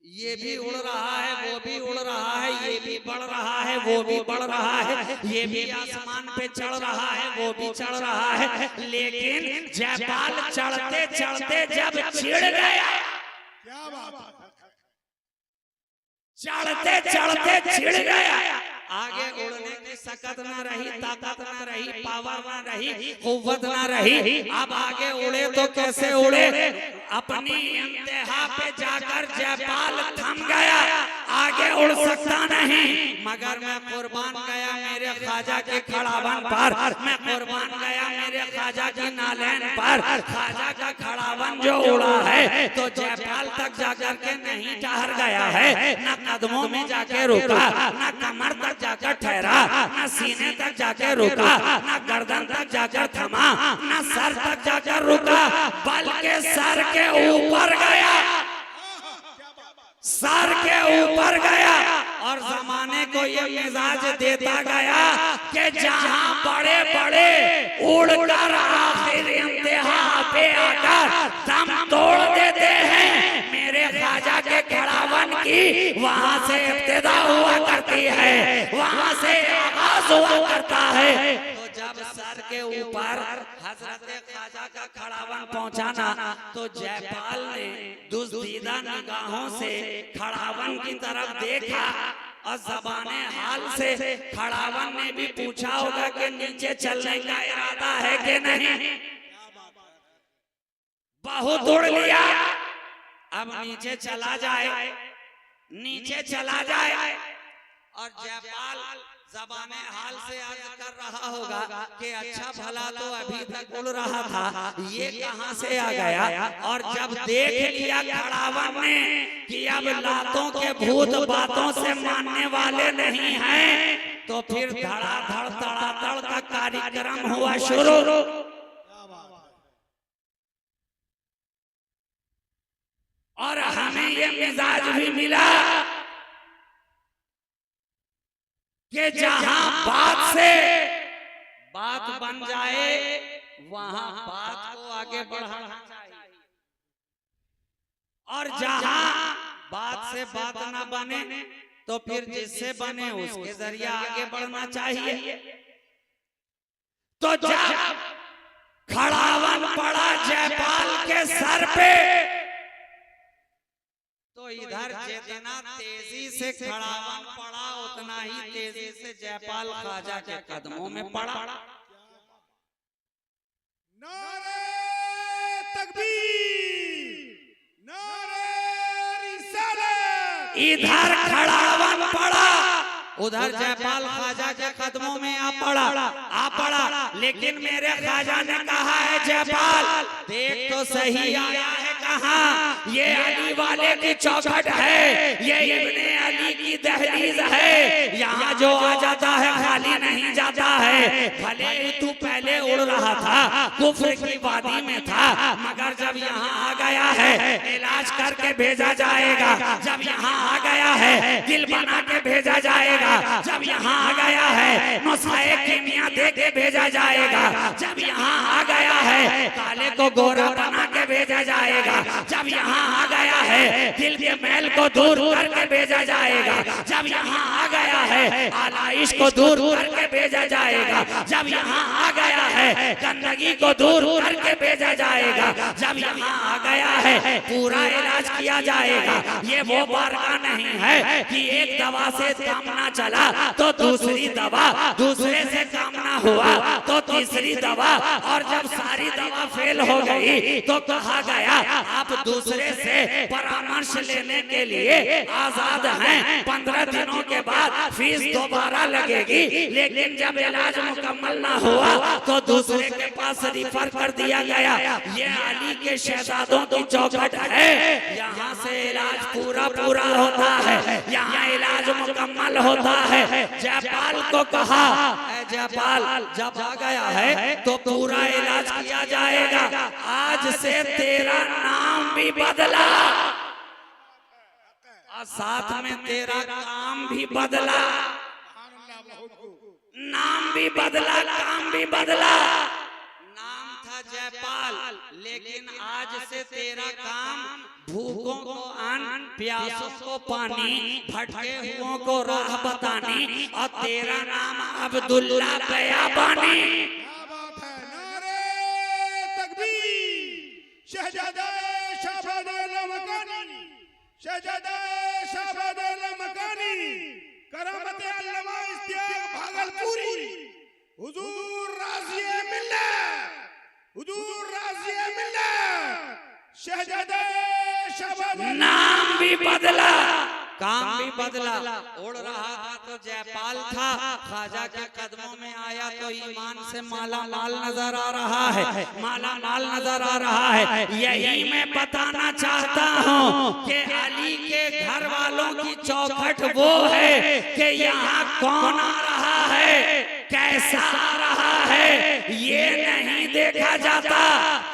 ये भी उड़ रहा है, वो भी उड़ रहा है, ये भी बढ़ रहा है, वो भी बढ़ रहा है, ये भी आसमान पे चढ़ रहा है, वो भी चढ़ रहा है। लेकिन जयपाल चढ़ते चढ़ते जब चिढ़ गया, क्या बात है, चढ़ते चढ़ते चिढ़ गया। आगे उड़ने की सकत ना रही, ताकत ना रही, पावर ना रही, कुव्वत ना रही। अब आगे उड़े तो कैसे उड़े? अपनी इंतहा पे जाकर जयपाल थम गया, आगे उड़ सकता नहीं। मगर मैं कुर्बान गया मेरे ख्वाजा के खड़ावन पर, मैं कुर्बान गया मेरे ख्वाजा की नालैन पर। ख्वाजा का खड़ावन जो उड़ा है तो जयपाल तक जाकर के नहीं ठहर गया है, न कदमों में जाके रुका, न कमर तक जाकर ठहरा, न सीने तक जाकर रुका, न गर्दन तक जाकर थमा, न सर तक जाकर रुका, बल्कि सर के ऊपर गया, सर के ऊपर गया। और जमाने को ये मिजाज देता गया कि जहां बड़े बड़े उड़कर आखिर इंतहा पे आकर दम तोड़ देते हैं, मेरे ख्वाजा के खड़ावन की वहां से इब्तिदा हुआ करती है, वहां से आगाज हुआ करता है। तो जब सर के ऊपर हजरत ख्वाजा का खड़ावन पहुंचाना तो जयपाल ने दुस्तीदा निगाहों से खड़ावन की तरफ देखा और ज़बाने हाल से खड़ावन ने भी पूछा होगा कि नीचे चलने का इरादा है कि नहीं। बहुत उड़ लिया, अब नीचे चला जाए, नीचे चला जाए। और जयपाल ज़बाने हाल से अर्ज कर रहा होगा कि अच्छा भला तो अभी तक उड़ रहा था, ये कहां से आ गया। और जब देख लिया खड़ावन ने कि अब लातों के भूत बातों से मानने वाले नहीं हैं, तो फिर धड़ाधड़ तड़ातड़ का कार्यक्रम हुआ शुरू। और हमें ये मिजाज भी मिला कि जहां बात से बात बन जाए वहां बात को आगे बढ़ाना चाहिए, और जहां बात से बात ना बने तो फिर जिससे बने उसके जरिए आगे बढ़ना चाहिए। तो जब खड़ावन पड़ा जयपाल के सर पे तो इधर जितना तेजी से खड़ावन पड़ा उतना ही तेजी से जयपाल ख्वाजा के कदमों में पड़ा। नारे तकबीर, नारे रिसालत। इधर खड़ावन पड़ा, उधर जयपाल ख्वाजा के कदमों में आ पड़ा। लेकिन मेरे ख्वाजा ने कहा है जयपाल देख तो सही आया है कहाँ, ये अली वाले की चौखट है, ये इब्ने अली की दहलीज है, यहाँ जो आ जाता है खाली नहीं जाता है। भले ही तू पहले उड़ रहा था, कुफ्र की वादी में था, मगर जब यहाँ आ गया है इलाज करके भेजा जाएगा, जब यहाँ आ गया है दिल बना के भेजा जाएगा, जब यहाँ आ गया है नुस्खे कीमिया दे के भेजा जाएगा, जब यहाँ आ गया है काले को गोरा बना के भेजा जाएगा, जब यहाँ आ गया है दिल के मैल को दूर करके भेजा जाएगा, जब यहाँ आ गया है आलाइश को दूर करके भेजा जाएगा, जब यहाँ आ गया है गंदगी को दूर करके भेजा जाएगा, जब यहाँ आ गया है पूरा इलाज किया जाएगा। ये वो बारगा नहीं है कि एक दवा से काम ना चला तो दूसरी दवा, दूसरे से काम ना हुआ तो तीसरी दवा, और जब सारी दवा फेल हो गई तो कहा गया आप दूसरे से परामर्श लेने के लिए आजाद हैं, 15 दिनों के बाद फीस दोबारा लगेगी, लेकिन जब इलाज मुकम्मल ना हुआ तो दूसरे के पास रिफर कर दिया गया। ये अली के शहजादों की चौखट है, यहाँ से इलाज पूरा होता है, यहाँ इलाज मुकम्मल होता है। जयपाल को कहा जयपाल जब आ गया है तो पूरा इलाज किया जाएगा, आज से तेरा नाम भी बदला और साथ में तेरा काम भी बदला, नाम भी बदला, काम भी बदला। नाम था जयपाल, लेकिन आज से तेरा काम भूखों को अन्न, प्यासों को पानी, भटके हुओं को राह बतानी, और तेरा नाम अब्दुल्ला बयाबानी। क्या बात है, नारे तकबीर, शहजादा शाहबाद मकानी, शहजादा शाहबाद मकानी, करामत अल्लामा इश्तियाक भागलपुरी, हुजूर राज़िए मिल्लत, हुजूर राज़िए मिल्लत, शहजादा शहबाज। नाम भी बदला, काम भी बदला। उड़ रहा था तो जयपाल था, ख्वाजा के कदमों में आया तो ईमान से माला माल नजर आ रहा है, माला माल नजर आ रहा है। यही मैं बताना चाहता हूँ कि अली के घर वालों की चौखट वो है कि यहाँ कौन आ रहा है, कैसा आ रहा है, ये नहीं देखा जाता।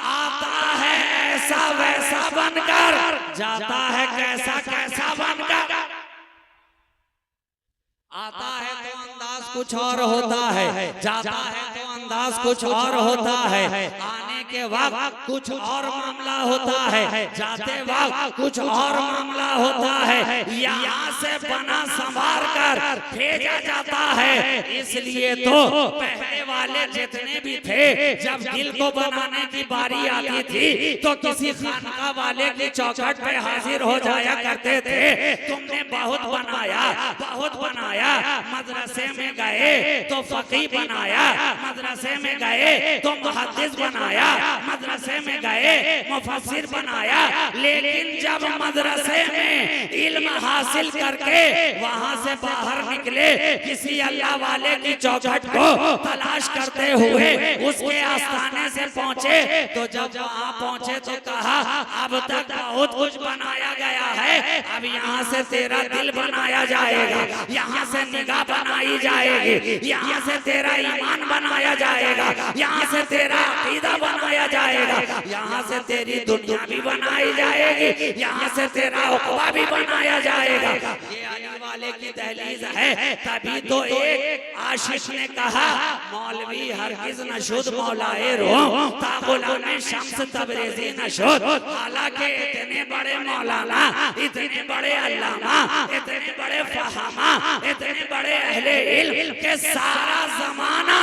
आता है ऐसा वैसा बनकर, जाता है कैसा कैसा बनकर। आता है तो अंदाज कुछ और होता है, जाता है तो अंदाज कुछ और होता है। आने के वक्त कुछ और मामला होता है, जाते वक्त कुछ और मामला होता है। यहाँ से बना संभाल कर भेजा जाता है। इसलिए तो पहले वाले जितने भी थे, जब दिल को बनाने की बारी आती थी तो किसी खानका वाले की चौखट पे हाजिर हो जाया करते थे। तुमने बहुत बनाया, बहुत बनाया। मदरसे में गए तो फकीह बनाया, मदरसे में गए तो मुहद्दिस बनाया, मदरसे में गए मुफस्सिर बनाया। लेकिन जब मदरसे में इल्म हासिल करके वहां से बाहर निकले, किसी अल्लाह वाले की चौखट को तलाश करते हुए उसके आस्थाने से पहुंचे, तो जब वहां पहुंचे तो कहा अब तक बहुत कुछ बनाया गया है, अब यहाँ से तेरा दिल बनाया जाएगा, यहाँ से निगाह बनाई जाएगी, यहाँ से तेरा ईमान बनाया जाएगा, यहाँ से तेरा अकीदा बनाया जाएगा, यहाँ से तेरी दुनिया भी बनाई जाएगी, यहाँ से तेरा उक़बा भी बनाया जाएगा। ये अली वाले की दहलीज है। तभी तो एक आशिक ने कहा मौलवी हरगिज़ न शुद मौलाए रूम ता गुलाम शम्स तबरेज़ी न शुद। हालांकि इतने बड़े मौलाना, इतने बड़े अल्लामा, इतने बड़े फहामा, इतने बड़े अहले इल्म के सारा जमाना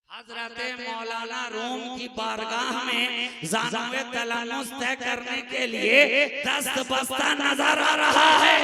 हजरत मौलाना रूम की बारगाह में ज़ानुए तलम्मुस तय करने के लिए दस्त बस्ता नजर आ रहा है,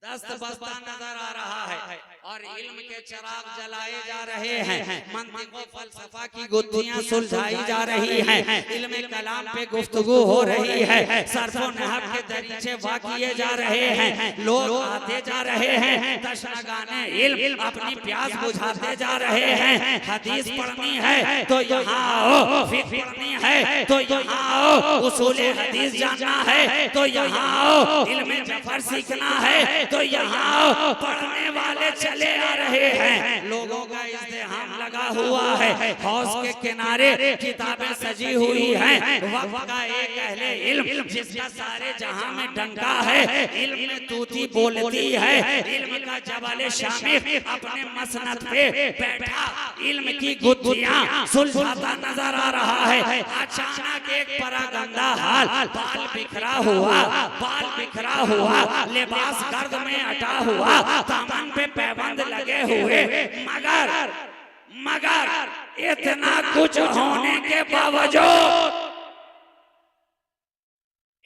दस्त बस्ता नजर आ रहा है। और इल्म के चिराग जलाए जा रहे हैं, मंतिक़ व फ़लसफ़ा की गुत्थियां सुलझाई जा रही हैं, इल्म कलाम पे गुफ्तगू हो रही है, सर्फ़ व नहव के दरीचे वा किए जा रहे हैं, लोग आते जा रहे हैं, तशनगाने इल्म अपनी प्यास बुझाते जा रहे हैं। हदीस पढ़नी है तो यहाँ आओ, फ़िक़्ह पढ़नी है तो यहाँ आओ, उसूल हदीस जानना है तो यहाँ आओ, इल्म जफ़र सीखना है तो यहाँ आओ। पढ़ने वाले चले आ रहे हैं, लोगों का इज़्तिहाम लगा हुआ है, हौज़ के किनारे किताबें सजी हुई हैं। वक्त का एक अहले इल्म जिसका सारे जहां में डंका है, इल्म में तूती बोलती है, इल्म का जबल शामिर अपने मसनद पे बैठा इल्म की गुत्थियां सुलझाता नजर आ रहा है। अचानक एक परागंदा हाल, बाल बिखरा हुआ, बाल बिखरा हुआ, लिबास गर्द में अटा हुआ, दामन पे पैबंद लगे हुए, मगर इतना कुछ होने के बावजूद,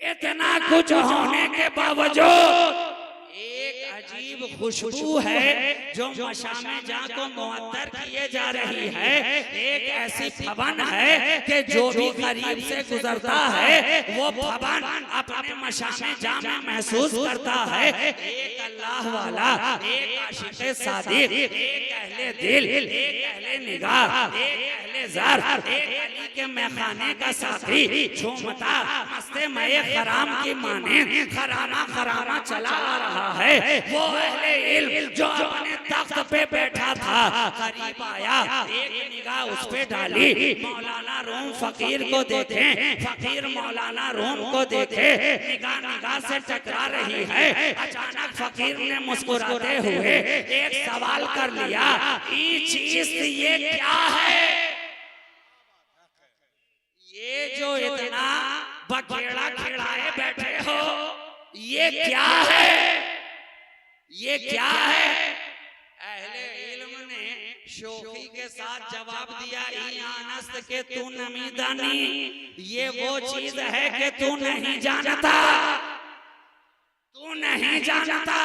इतना कुछ होने के बावजूद एक अजीब खुशबू है जो मशामे जहाँ को मुअत्तर किए जा रही है। एक ऐसी फबन है कि जो भी करीब से गुजरता है वो फबन अपने मशामे जहाँ में महसूस करता है। एक अल्लाह वाला, एक आशिक़े सादिक़, एक अहले दिल, एक अहले निगाह, एक अहले ज़र, एक अली के मैखाने का साथी झूमता मस्ते मये खराम की माने खरामा खरामा चला आ रहा है। वो अहले इल्म जो अपने तख्त पे बैठा था करीब आया, एक निगाह उस पे डाली, मौलाना रूम फकीर को देखे, फकीर मौलाना रूम को देखे, निगाह निगाह से टकरा रही है। अचानक फकीर ने मुस्कुराते हुए एक सवाल कर लिया, ये चीज ये क्या है? ये जो इतना बखेड़ा खिड़ाए बैठे हो, ये क्या है? ये क्या है? अहले इल्म ने शोखी के साथ जवाब दिया, ईयानस्त के तू नमीदानी, ये वो चीज है कि तू नहीं जानता। तू नहीं जानता।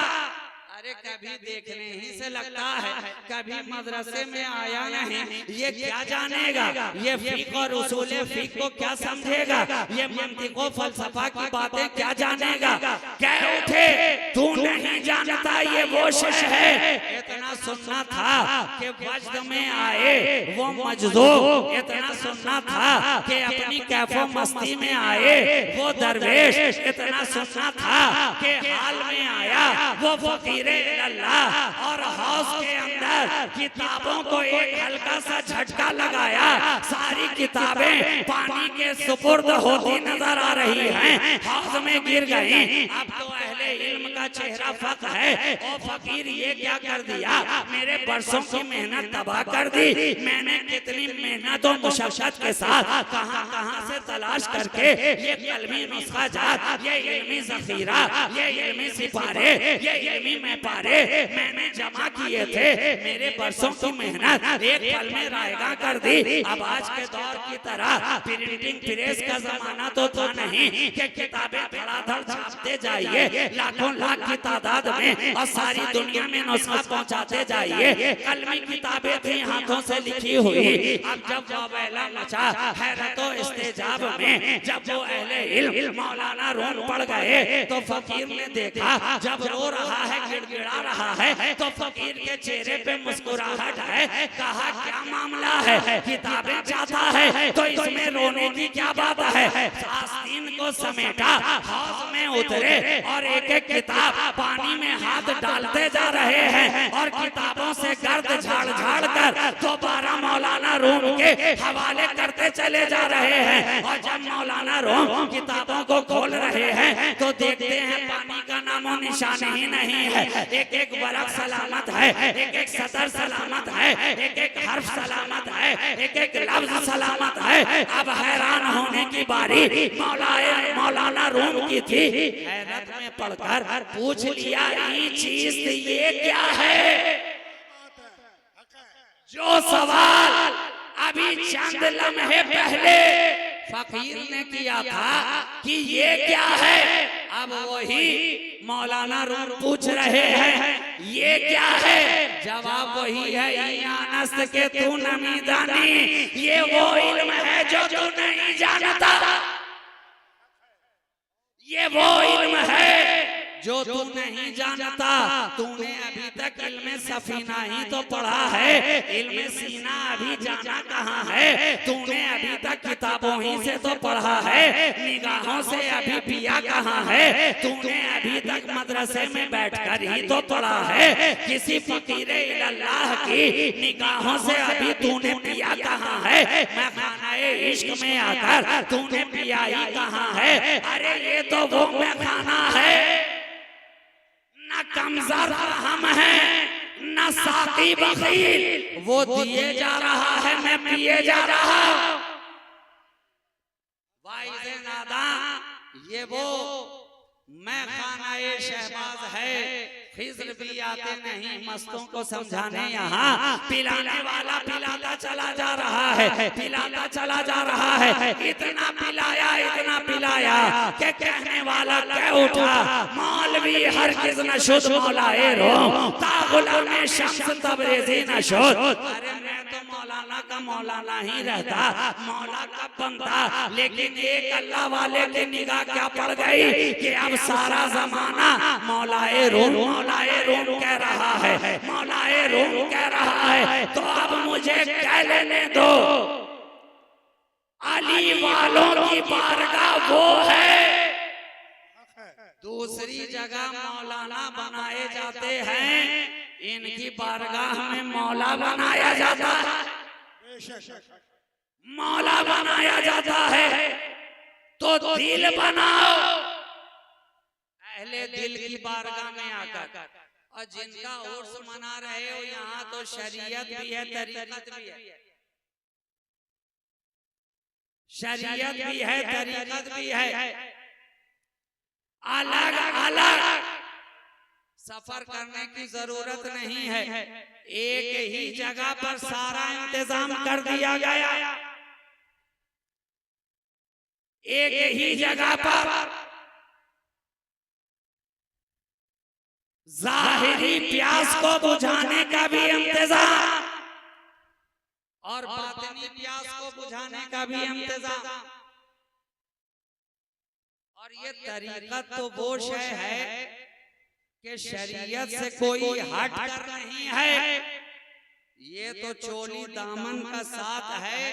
अरे कभी देखने ही से लगता है, कभी मदरसे में आया नहीं, ये क्या जानेगा, ये फिक़ और उसूले फिक़ को क्या समझेगा, ये मंतिक़ और फलसफा की बातें क्या जानेगा। कह उठे तू नहीं जानता ये वो शय है। इतना सुनना था कि वजद में आए वो मजदूब, इतना सुनना था कि अपनी कैफो मस्ती में आए वो दरवेश, इतना सुनना था कि हाल में आया वो फकीर अल्लाह और हौस के अंदर किताबों को एक हल्का सा झटका लगाया, सारी किताबें पानी के सुपुर्द होती नजर आ रही हैं, हौस में गिर गई। अब तो अहले इल्म का चेहरा फक है, ओ फकीर ये क्या कर दिया, मेरे बरसों की मेहनत तबाह कर दी। मैंने कितनी मेहनत और मुशक्कत के साथ कहां से तलाश करके ये कलमी नुस्खा जात, ये इल्मी ज़ख़ीरा, ये इल्मी सिपारे, ये इल्मी पारे मैंने जमा किए थे, मेरे बरसों की मेहनत एक पल में रायगा कर दी। अब आज के दौर की तरह प्रिंटिंग प्रेस का जमाना तो था नहीं कि किताबें धड़ाधड़ छापते जाइए लाखों लाख की तादाद में और सारी दुनिया में नुस्खा पहुंचाते जाइए। कलमी किताबें थी हाथों से लिखी हुई। अब जब वावैला मचा हैरतो इस्तेजाब में, जब वो अहले इल्म मौलाना रूम पड़ गए तो फकीर ने देखा जब रो रहा है, गिड़गिड़ा रहा है, तो फकीर के चेहरे पे मुस्कुराहट है। कहा क्या मामला है, किताबें चाहता है तो इसमें रोने की क्या बात है। आस्तीन को समेटा, हौज में उतरे और एक एक किताब पानी में हाथ डालते जा रहे हैं और किताबों से गर्द झाड़ झाड़ कर दोबारा मौलाना रूम के हवाले करते चले जा रहे हैं। और जब मौलाना रूम किताबों को खोल रहे हैं तो देखते हैं पानी का नामो निशान ही नहीं है। एक एक वर्क सलामत है, एक एक सतर सलामत है, एक एक हर्फ सलामत है, एक एक लफ्ज सलामत है। अब हैरान होने की बारी मौलाना रूम की थी। हैरत में पड़कर पूछ लिया ये चीज ये क्या है। जो सवाल अभी चंद लम्हे पहले फकीर ने किया था कि ये क्या है, अब वही मौलाना रूम पूछ रहे हैं ये क्या है। जवाब वही है ईयानस्त के तू नमीदानी, ये वो इल्म है जो तू नहीं जानता, ये वो इल्म है जो तू नहीं जानता। तूने अभी तक इल्म सफीना ही तो पढ़ा है, इल्म सीना अभी जाना कहाँ है। तूने अभी तक किताबों ही से तो पढ़ा है, निगाहों से अभी पिया कहाँ है। तूने अभी तक मदरसे में बैठकर ही तो पढ़ा है, किसी फकीर इल्लाह की निगाहों से अभी तूने पिया कहाँ है। मैं खानाए इश्क में आकर तूने पिया ही कहाँ है। अरे ये तो वो मैं खाना है, न कमज़र हम है न साकी बखील, वो दिए जा रहा है मैं पिए जा रहा। वाइज़े नादां ये वो मैं खानाए शहबाज है। खिज़्र भी आते नहीं मस्तों को समझाने, यहाँ पिलाने वाला पिलाता चला जा रहा है, पिलाता चला जा रहा है। इतना पिलाया कि कहने वाला कह उठा मौलवी हरगिज़ न शुद मौलाए रो ता गुलामे शम्स तबरेज़ी न शुद। अरे मैं तो मौलाना का मौलाना ही रहता, मौला का बनता, लेकिन एक अल्लाह वाले की निगाह क्या पड़ गई कि अब सारा जमाना मौलाए रूम कह रहा है, मौलाए रूम कह रहा है। तो अब मुझे कह लेने दो अली वालों की बारगाह वो है। दूसरी जगह मौलाना बनाए जाते हैं, इनकी बारगाह में मौला बनाया जाता है, मौला बनाया जाता है। तो दिल बनाओ अहले दिल की बारगाह में आकर, और जिनका उर्स मना रहे हो यहाँ तो शरीयत भी है, तरीकत भी है, शरीयत भी है, तरीकत भी है। अलग अलग सफर करने की जरूरत नहीं है, एक ही जगह पर सारा इंतजाम कर दिया गया, एक ही जगह पर जाहिरी प्यास को बुझाने का भी इंतजाम और बातिनी प्यास को बुझाने का भी इंतजाम। और ये तरीकत तो वो शय है कि शरीयत से कोई हट कर नहीं है, ये तो चोली दामन का साथ है।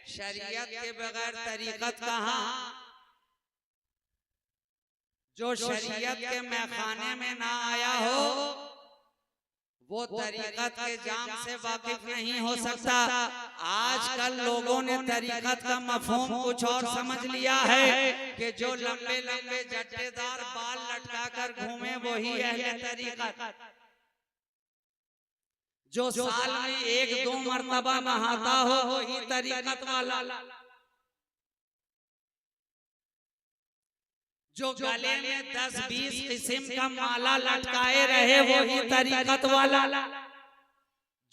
शरीयत के बगैर तरीकत कहाँ? जो शरीयत के मैखाने में ना आया हो वो तरीकत के जाम से वाकिफ नहीं हो सकता। आजकल लोगों ने तरीकत का मफहूम कुछ और समझ लिया है कि जो लंबे लंबे जट्टेदार बाल लटका कर घूमे वही अहले तरीकत, जो साल में 1-2 मरतबा नहाता हो वही तरीकत वाला, जो गले में 10-20 किस्म का माला लटकाए रहे वही तरीकत वाला,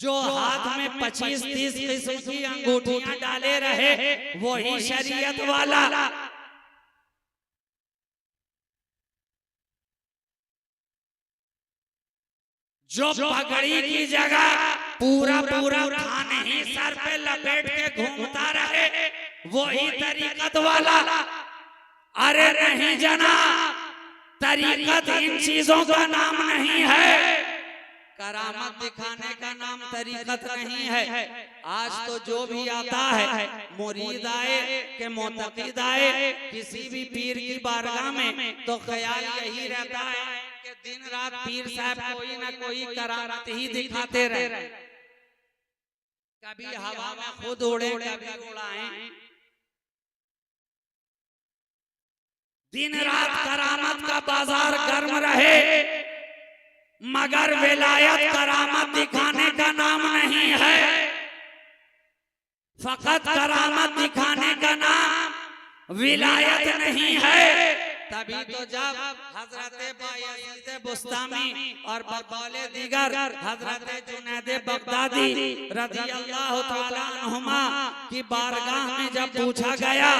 जो हाथ में 25-30 किस्म की अंगूठियां डाले रहे वही शरीयत वाला। जो पगड़ी की जगह पूरा थान ही सर पे लपेट के घूमता रहे वही तरीकत वाला। अरे नहीं जनाब, तरीकत इन चीजों का नाम नहीं है, करामत दिखाने का नाम तरीकत नहीं है। आज तो जो भी आता है मुरीद आए के मोतकीद आए किसी भी पीर की बारगाह में तो ख्याल यही रहता है कि दिन रात पीर साहब कोई ना कोई करामत ही दिखाते रहे, कभी हवा में खुद उड़े कभी उड़ाएं, दिन रात करामत का बाजार गर्म रहे, मगर विलायत करामत दिखाने का नाम नहीं है। फकत करामत दिखाने का नाम विलायत नहीं है। तभी तो जब हजरत बायज़ीद बुस्तामी और बकौले दीगर हजरत जुनैद बगदादी रज़ियल्लाहु ताला अन्हुमा की बारगाह में जब पूछा गया,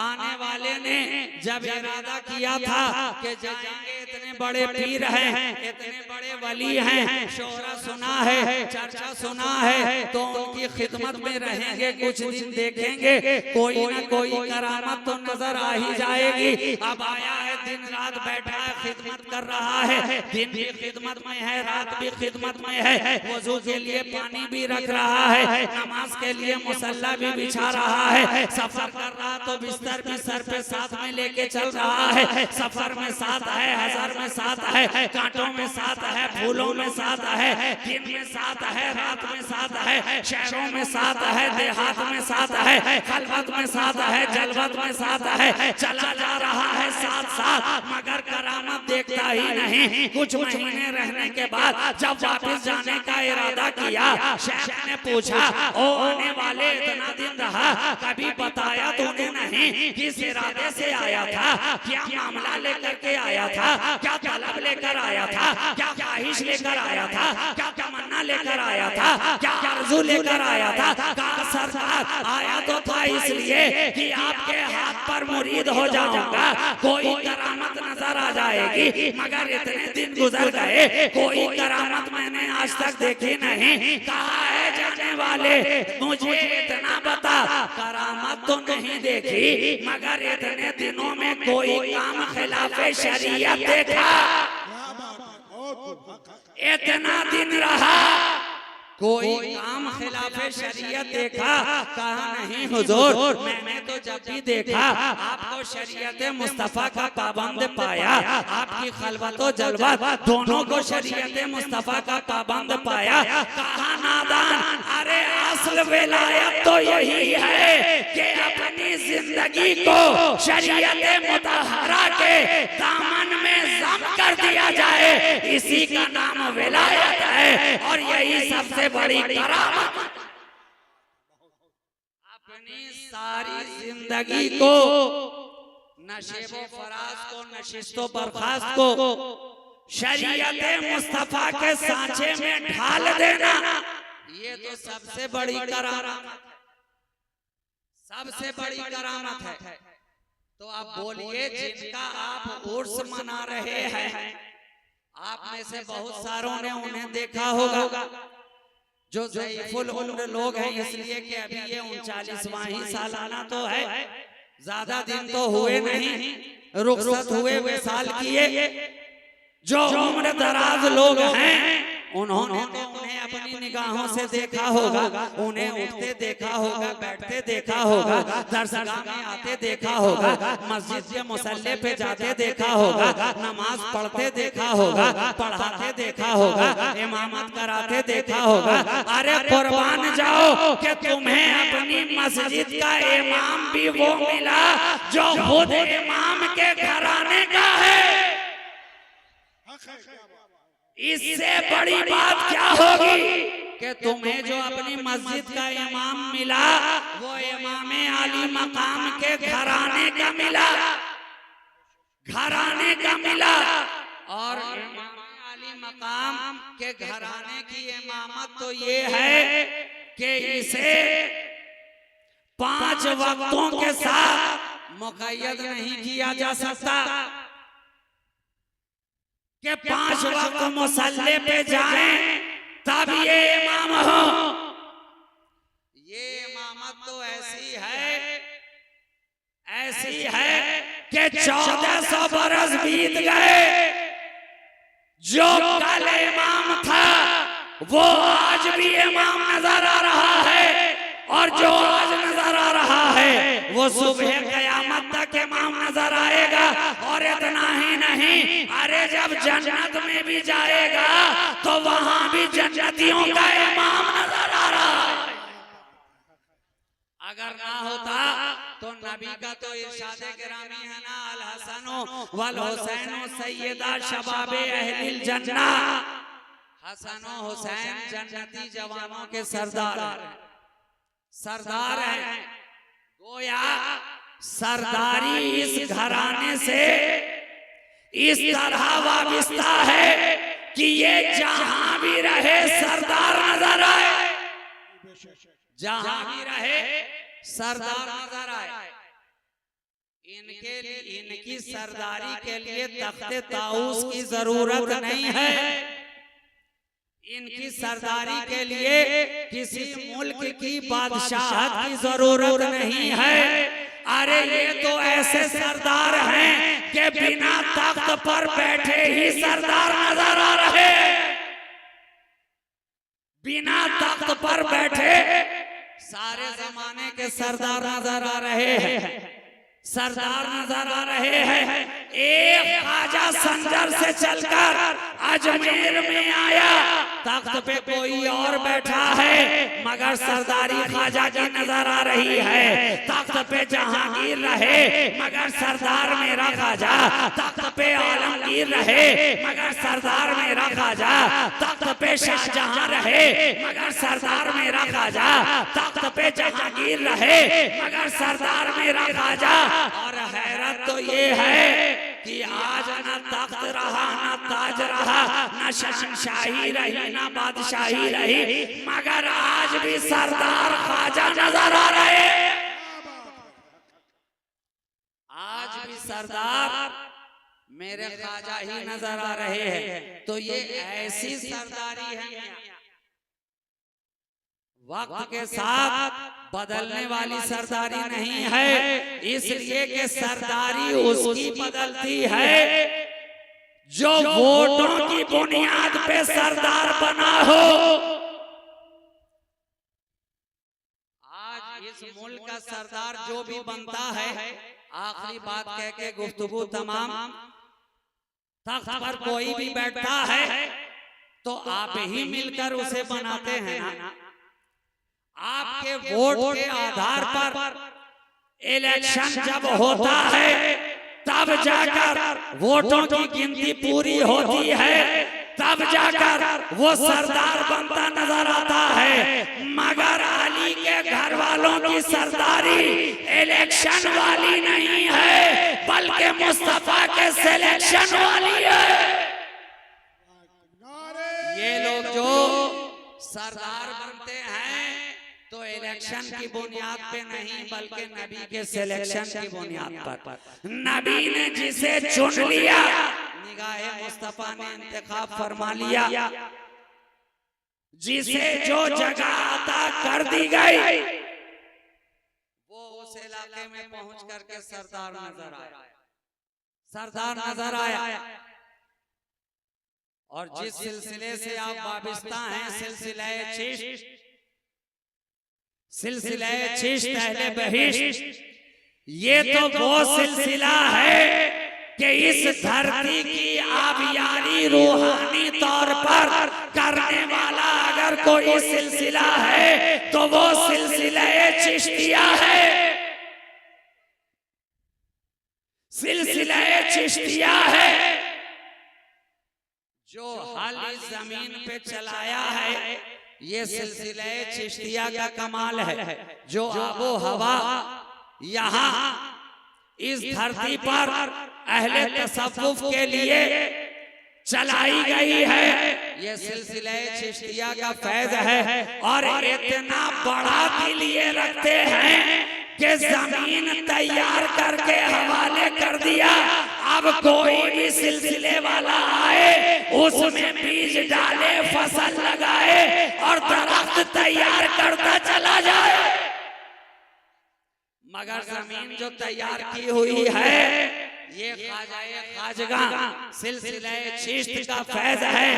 आने वाले ने जब इरादा किया था कि जाएंगे, इतने बड़े पीर हैं, इतने बड़े वली हैं, शोहरा सुना है, चर्चा सुना है, तो उनकी खिदमत में रहेंगे, कुछ दिन देखेंगे, कोई ना कोई करामत तो नजर आ ही जाएगी। अब आया है, दिन रात बैठा है, खिदमत कर रहा है, दिन भी खिदमत में है, रात भी खिदमत में है, वजू के लिए पानी भी रख रहा है, नमाज के लिए मुसल्ला भी बिछा रहा है, सफर कर रहा तो बिस्तर भी सर पे साथ में लेके चल रहा है, सफर में साथ है, हज़र में साथ है, कांटों में साथ है, फूलों में साथ है, दिन में साथ है, रात में साथ है, शहरों में साथ है, देहात में साथ है, खलवत में साथ है, जलवत में साथ है, चला जा रहा है साथ साथ, मगर करामत देखता ही नहीं। कुछ महीने रहने के बाद जब वापस जाने का इरादा किया, शेख ने पूछा, ओ आने वाले इतना दिन रहा, कभी बताया तूने नहीं किस इरादे से आया था, क्या मामला लेकर के आया था, क्या तलब लेकर आया था, क्या ख्वाहिश लेकर आया था, क्या तमन्ना लेकर आया था, क्या आरज़ू लेकर आया था? कहा सरकार आया तो था इसलिए कि आपके हाथ पर मुरीद हो जाऊंगा, कोई करामत नजर आ जाएगी, मगर इतने दिन गुजर गए, कोई करामत मैंने आज तक देखी नहीं। कहा है जाने वाले मुझे इतना बता, करामत तो नहीं देखी, मगर इतने दिनों में कोई काम खिलाफे शरीयत देखा? इतना दिन रहा, कोई काम खिलाफे शरीयत देखा? कहा नहीं हुजूर, मैंने तो जब भी देखा आपको शरीयत मुस्तफा का पाबंद पाया, आपकी खलवत और जलवत दोनों को शरीयत मुस्तफा का पाबंद पाया। कहा नादान, अरे असल विलायत तो यही है कि अपनी जिंदगी को शरीयत मुतहरा के दामन में जम कर दिया जाए, इसी का नाम विलायत है, और यही सबसे बड़ी करामत। अपनी सारी जिंदगी को, नशेबो फराज को, नशिस्तो बर्खास्त को शरीयत मुस्तफा के सांचे में ढाल देना, ये तो सबसे बड़ी करामत, सबसे बड़ी करामत है। तो आप बोलिए, जिनका आप उर्स मना रहे हैं, आप में से बहुत सारों ने उन्हें देखा होगा, जो ज़ईफुल उम्र लोग हैं, इसलिए कि अभी ये 39वां ही सालाना तो है, ज्यादा दिन तो हुए नहीं, रुखसत हुए विसाल किए। जो उम्र दराज लोग हैं उन्होंने तो उन्हें अपनी निगाहों से देखा होगा, उन्हें उठते देखा होगा, बैठते देखा होगा, दरसगाह में आते देखा होगा, मस्जिद के मुसल्ले पे जाते देखा होगा, नमाज पढ़ते देखा होगा, पढ़ाते देखा होगा, इमामत कराते देखा होगा। अरे कुर्बान जाओ कि तुम्हें अपनी मस्जिद का इमाम भी वो मिला जो खुद इमाम के घराने का है। इससे बड़ी बात क्या होगी कि तुम्हें जो अपनी मस्जिद का इमाम मिला वो इमाम आली मकाम के घराने का मिला, घराने का मिला। और इमाम आली मकाम के घराने की इमामत तो ये है कि इसे 5 वक्तों के साथ मुक़य्यद नहीं किया जा सकता कि 5 वक्त मुसल्ले पे जाएं तब ये इमाम हो। ये इमामत तो ऐसी है कि 1400 बरस बीत गए। जो कल इमाम था वो आज भी इमाम नजर आ रहा है, और जो आज नजर आ रहा है वो सुबह कयामत तक इमाम नजर आएगा। और इतना ही नहीं, अरे जब जन्नत में भी जाएगा तो वहां भी जन्नतियों का इमाम नजर आ रहा है। अगर ना होता तो नबी का तो इरशाद गिरामी है ना, अल हसनो वल हुसैनो सैयदा शबाबे अहलिल जन्ना। हसन और हुसैन जन्नती जवानों के सरदार हैं। गोया सरदारी इस घराने से इस तरह वाबिस्ता है कि ये जहां भी रहे सरदार नजर आए, जहां भी रहे सरदार नजर आए। इनकी सरदारी के लिए तख्ते ताऊस की जरूरत नहीं है। इनकी सरदारी के लिए किसी मुल्क की बादशाहत की जरूरत नहीं है। अरे ये तो ऐसे सरदार हैं कि बिना तख्त पर बैठे ही सरदार नजर आ रहे, बिना तख्त पर बैठे सारे जमाने के सरदार नजर आ रहे हैं, सरदार नजर आ रहे हैं। एक ख्वाजा संजर से चलकर अजमेर में आया, तख्त पे कोई और बैठा है मगर सरदारी ख्वाजा की नजर आ रही है। तख्त पे जहांगीर रहे मगर सरदार मेरा ख्वाजा, तख्त पे आलमगीर रहे मगर सरदार मेरा ख्वाजा, तख्त पे शाहजहां रहे मगर सरदार मेरा ख्वाजा, तख्त पे जहांगीर रहे मगर सरदार मेरा ख्वाजा। और हैरत तो ये है कि आज न तख्त रहा, न ताज रहा, न शहंशाही रही, न बादशाही रही, मगर आज भी सरदार ख्वाजा नजर आ रहे। आज भी सरदार मेरे ख्वाजा ही नजर आ रहे हैं। तो ये ऐसी सरदारी है, वक्त के साथ बदलने वाली सरदारी नहीं है। इसलिए कि सरदारी उसकी बदलती है जो वोटों की बुनियाद पे सरदार बना हो। आज इस मुल्क का सरदार जो भी बनता है, आखिरी बात कह के गुफ्तगू तमाम, तख्त पर कोई भी बैठता है तो आप ही मिलकर उसे बनाते हैं ना। आपके वोट के आधार पर इलेक्शन जब होता है तब जाकर वोटों की गिनती पूरी होती है, तब जाकर वो सरदार बनता नजर आता है। मगर अली के घर वालों की सरदारी इलेक्शन वाली नहीं है, बल्कि मुस्तफा के सिलेक्शन वाली है। ये लोग जो सरदार बनते हैं तो इलेक्शन की बुनियाद पे नहीं बल्कि नबी के सिलेक्शन की बुनियाद पर। नबी ने जिसे चुन लिया निगाहे मुस्तफा ने इंतखाब फरमा लिया, जिसे जो जगह अता कर दी गई वो उस इलाके में पहुंच करके सरदार नजर आया, सरदार नजर आया। और जिस सिलसिले से आप वाबिस्ता हैं, सिलसिले चिश्त अहले बहिश्त, ये तो वो सिलसिला है कि इस धरती की आबियारी रूहानी तौर पर करने वाला अगर कोई सिलसिला है तो वो सिलसिला चिश्तिया है, सिलसिला चिश्तिया है, जो हाल इस जमीन पे चलाया है। ये सिलसिला चिश्तिया का कमाल है, जो आबो हवा यहाँ इस धरती पर अहले तसव्वुफ के लिए चलाई गई है, ये सिलसिला चिश्तिया का फैज है। और इतना बड़ा दिल ये रखते हैं कि जमीन तैयार करके हवाले कर दिया, अब कोई भी सिलसिले वाला आए उसमें बीज डाले, फसल लगाए और दरख्त तैयार करता चला जाए, मगर जमीन जो तैयार की हुई है ये खाजगा सिलसिला चिश्त का फैज है।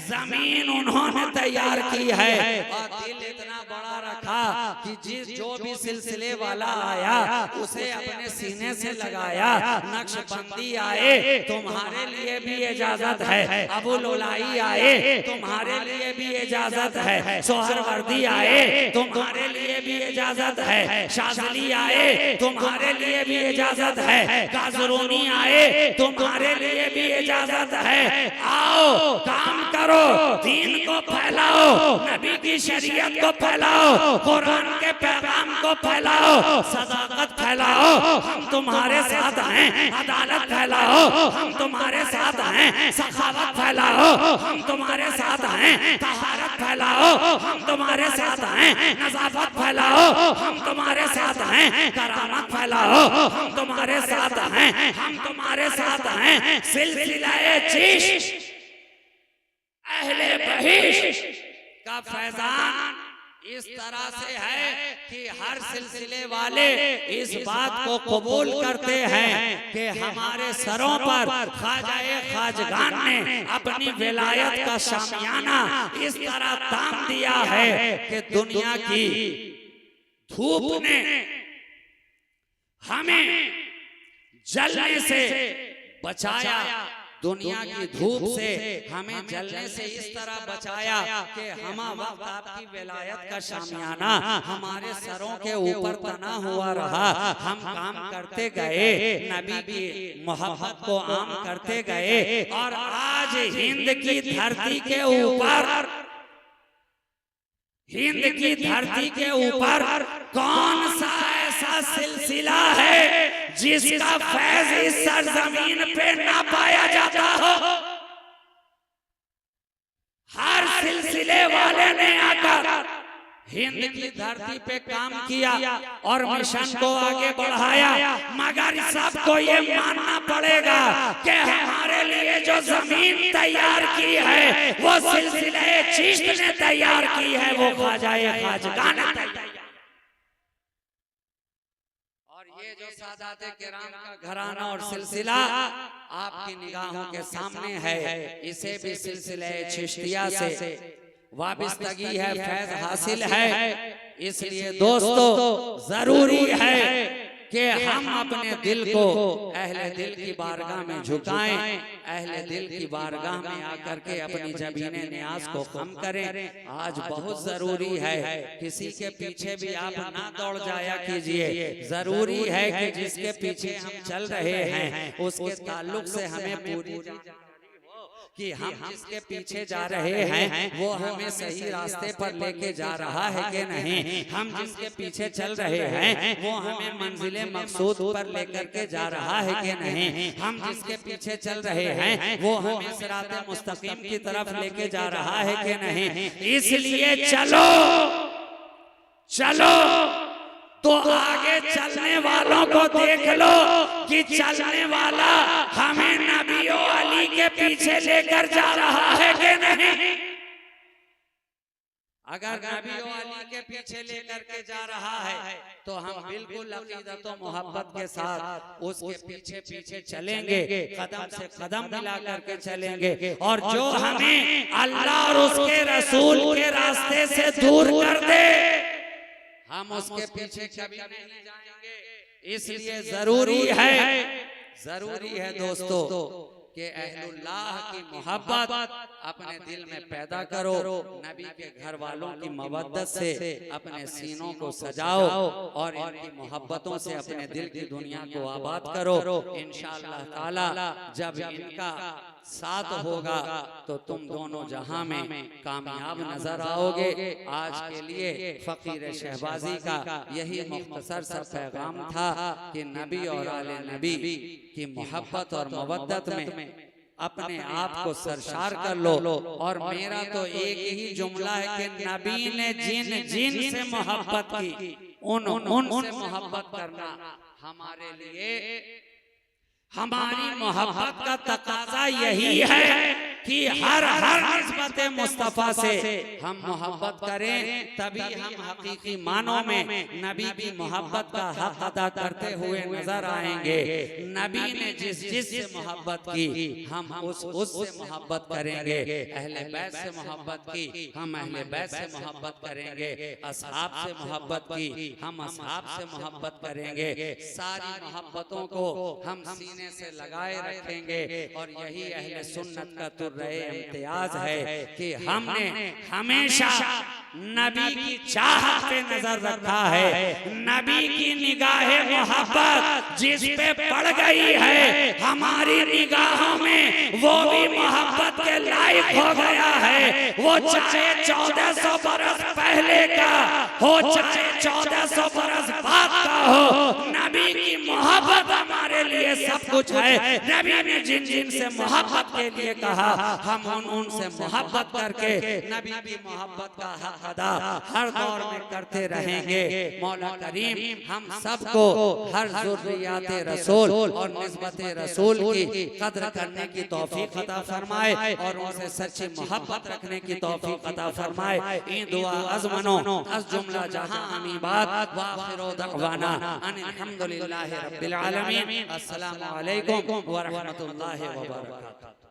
जमीन उन्होंने तैयार की है और दिल इतना बड़ा रखा कि जो भी सिलसिले वाला आया उसे अपने सीने से लगाया। नक्शबंदी आए तुम्हारे लिए भी इजाजत है, अबुल उलाई आए तुम्हारे लिए भी इजाजत है, सोहरवर्दी आए तुम्हारे लिए भी इजाजत है, शाज़ली आए तुम्हारे लिए भी इजाजत है, काजरूनी आए तुम्हारे लिए भी इजाजत है। आओ काम करो, दीन को फैलाओ, नबी की शरीयत को फैलाओ, कुरान के पैगाम को फैलाओ, सदाकत फैलाओ, हम तुम्हारे साथ हैं, अदालत फैलाओ, हम तुम्हारे साथ हैं, सखावत फैलाओ, हम तुम्हारे साथ हैं, तहारत फैलाओ, हम तुम्हारे साथ हैं, नज़ाफत फैलाओ, हम तुम्हारे साथ हैं, करामत फैलाओ, हम तुम्हारे साथ हैं, हम तुम्हारे साथ हैं। सिलसिला चिश्त अहले बहिश्त का फैजान इस तरह से है कि हर सिलसिले वाले इस बात को कबूल करते हैं कि हमारे सरों पर ख्वाजाए खाजगान ने अपनी विलायत का शामियाना इस तरह तान दिया है कि दुनिया की धूप ने हमें जलने से बचाया, दुनिया की धूप से हमें जलने से इस तरह बचाया कि हम वक्त आपकी विलायत का शामियाना हमारे सरों के ऊपर तना हुआ रहा। हम काम करते गए, नबी की मोहब्बत को आम करते गए और आज हिंद की धरती के ऊपर, हिंद की धरती के ऊपर कौन सा ऐसा सिलसिला है जिसका फैज इस सरजमीन पे ना पाया जाता हो। हर सिलसिले वाले ने आकर हिंद की धरती पे काम किया और मिशन को आगे बढ़ाया, मगर सबको ये मानना पड़ेगा कि हमारे लिए जो जमीन तैयार की है वो सिलसिले चिश्त ने तैयार की है, वो ख्वाजाए खाजगान ने तैयार। और ये जो सादाते किराम का घराना और सिलसिला आपकी निगाहों के सामने है, इसे भी सिलसिले चिश्तिया से वाबिस्तगी है, फैज हासिल है। इसलिए दोस्तों जरूरी है कि हम अपने दिल को अहले दिल की बारगाह में झुकाएं, अहले दिल की बारगाह में आकर के अपनी जबीने नियाज को खम करें। आज बहुत जरूरी है, किसी के पीछे भी आप ना दौड़ जाया कीजिए। जरूरी है कि जिसके पीछे हम चल रहे हैं उसके ताल्लुक से हमें पूरी कि हम जिसके पीछे जा रहे हैं वो हमें सही रास्ते पर लेके जा रहा है कि नहीं, हम जिसके पीछे चल रहे हैं वो हमें मंजिले मकसूद पर लेकर के जा रहा है कि नहीं, हम जिसके पीछे चल रहे हैं वो हमें सिराते मुस्तकीम की तरफ लेके जा रहा है कि नहीं। इसलिए चलो चलो तो आगे चलने वालों को देख लो कि चलने वाला हमें नबियों अली के के पीछे लेकर जा रहा है कि नहीं? अगर नबी वाली के पीछे लेकर के जा रहा है तो हम बिल्कुल अकीदत और मोहब्बत के साथ उसके पीछे पीछे चलेंगे, कदम से कदम मिला करके चलेंगे। और जो हमें अल्लाह और उसके रसूल के रास्ते से दूर कर दे हम उसके पीछे कभी नहीं जाएंगे। इसलिए जरूरी है दोस्तों कि अहलुल्लाह की मोहब्बत अपने दिल में पैदा करो, नबी के घर वालों की मवद्दत से अपने सीनों को सजाओ और इनकी मोहब्बतों से अपने दिल की दुनिया को आबाद करो। इंशाअल्लाह ताला जब इनका साथ होगा तो तुम दोनों जहां में कामयाब नजर आओगे। आज के लिए फकीर शहबाजी का यही मुख्तसर सा पैगाम था कि नबी और आले नबी की मोहब्बत और मवद्दत में अपने आप को सरशार कर लो। और मेरा तो एक ही जुमला है कि नबी ने जिन से मोहब्बत की उन से मोहब्बत करना हमारे लिए, हमारी मोहब्बत का तकाजा यही है कि हर निस्बत मुस्तफा से हम मोहब्बत करें, तभी हम हकीकी मानों में नबी की मोहब्बत का हक अदा करते हुए नजर आएंगे। नबी ने जिस से मोहब्बत की हम उससे मोहब्बत करेंगे। अहले बैत से मोहब्बत की हम अहले बैत से मोहब्बत करेंगे। असहाब से मोहब्बत की हम असहाब से मोहब्बत करेंगे। सारी मोहब्बतों को हम सीने से लगाए रखेंगे। और यही अहले सुन्नत का तुर्रे इम्तियाज है कि हमने हमेशा नबी की चाहत पे नजर रखा है। नबी की निगाहे मोहब्बत जिस पे पड़ गई है हमारी निगाहों में वो भी मोहब्बत के लायक हो गया है। वो चाहे 1400 बरस पहले का हो, चाहे 1400 बरस बाद का हो, नबी की मोहब्बत हमारे लिए सब कुछ है। नबी ने जिन से मोहब्बत के लिए कहा हम उनसे मोहब्बत करके नबी की मोहब्बत का हक अदा हर दौर में करते रहेंगे। मौला करीम हम सबको हर ज़ुर्रियाते रसूल और निस्बते रसूल की कद्र करने की तौफीक अता फरमाए और उनसे सच्ची मोहब्बत रखने की तौफीक अता फरमाए। इन दुआ अज़मनो अज़ जुमला जहां अमी बात व आखिरु दअवाना अनिल हम्दुलिल्लाहि रब्बिल आलमीन। अस्सलामु अलैकुम व रहमतुल्लाहि व बरकातहू।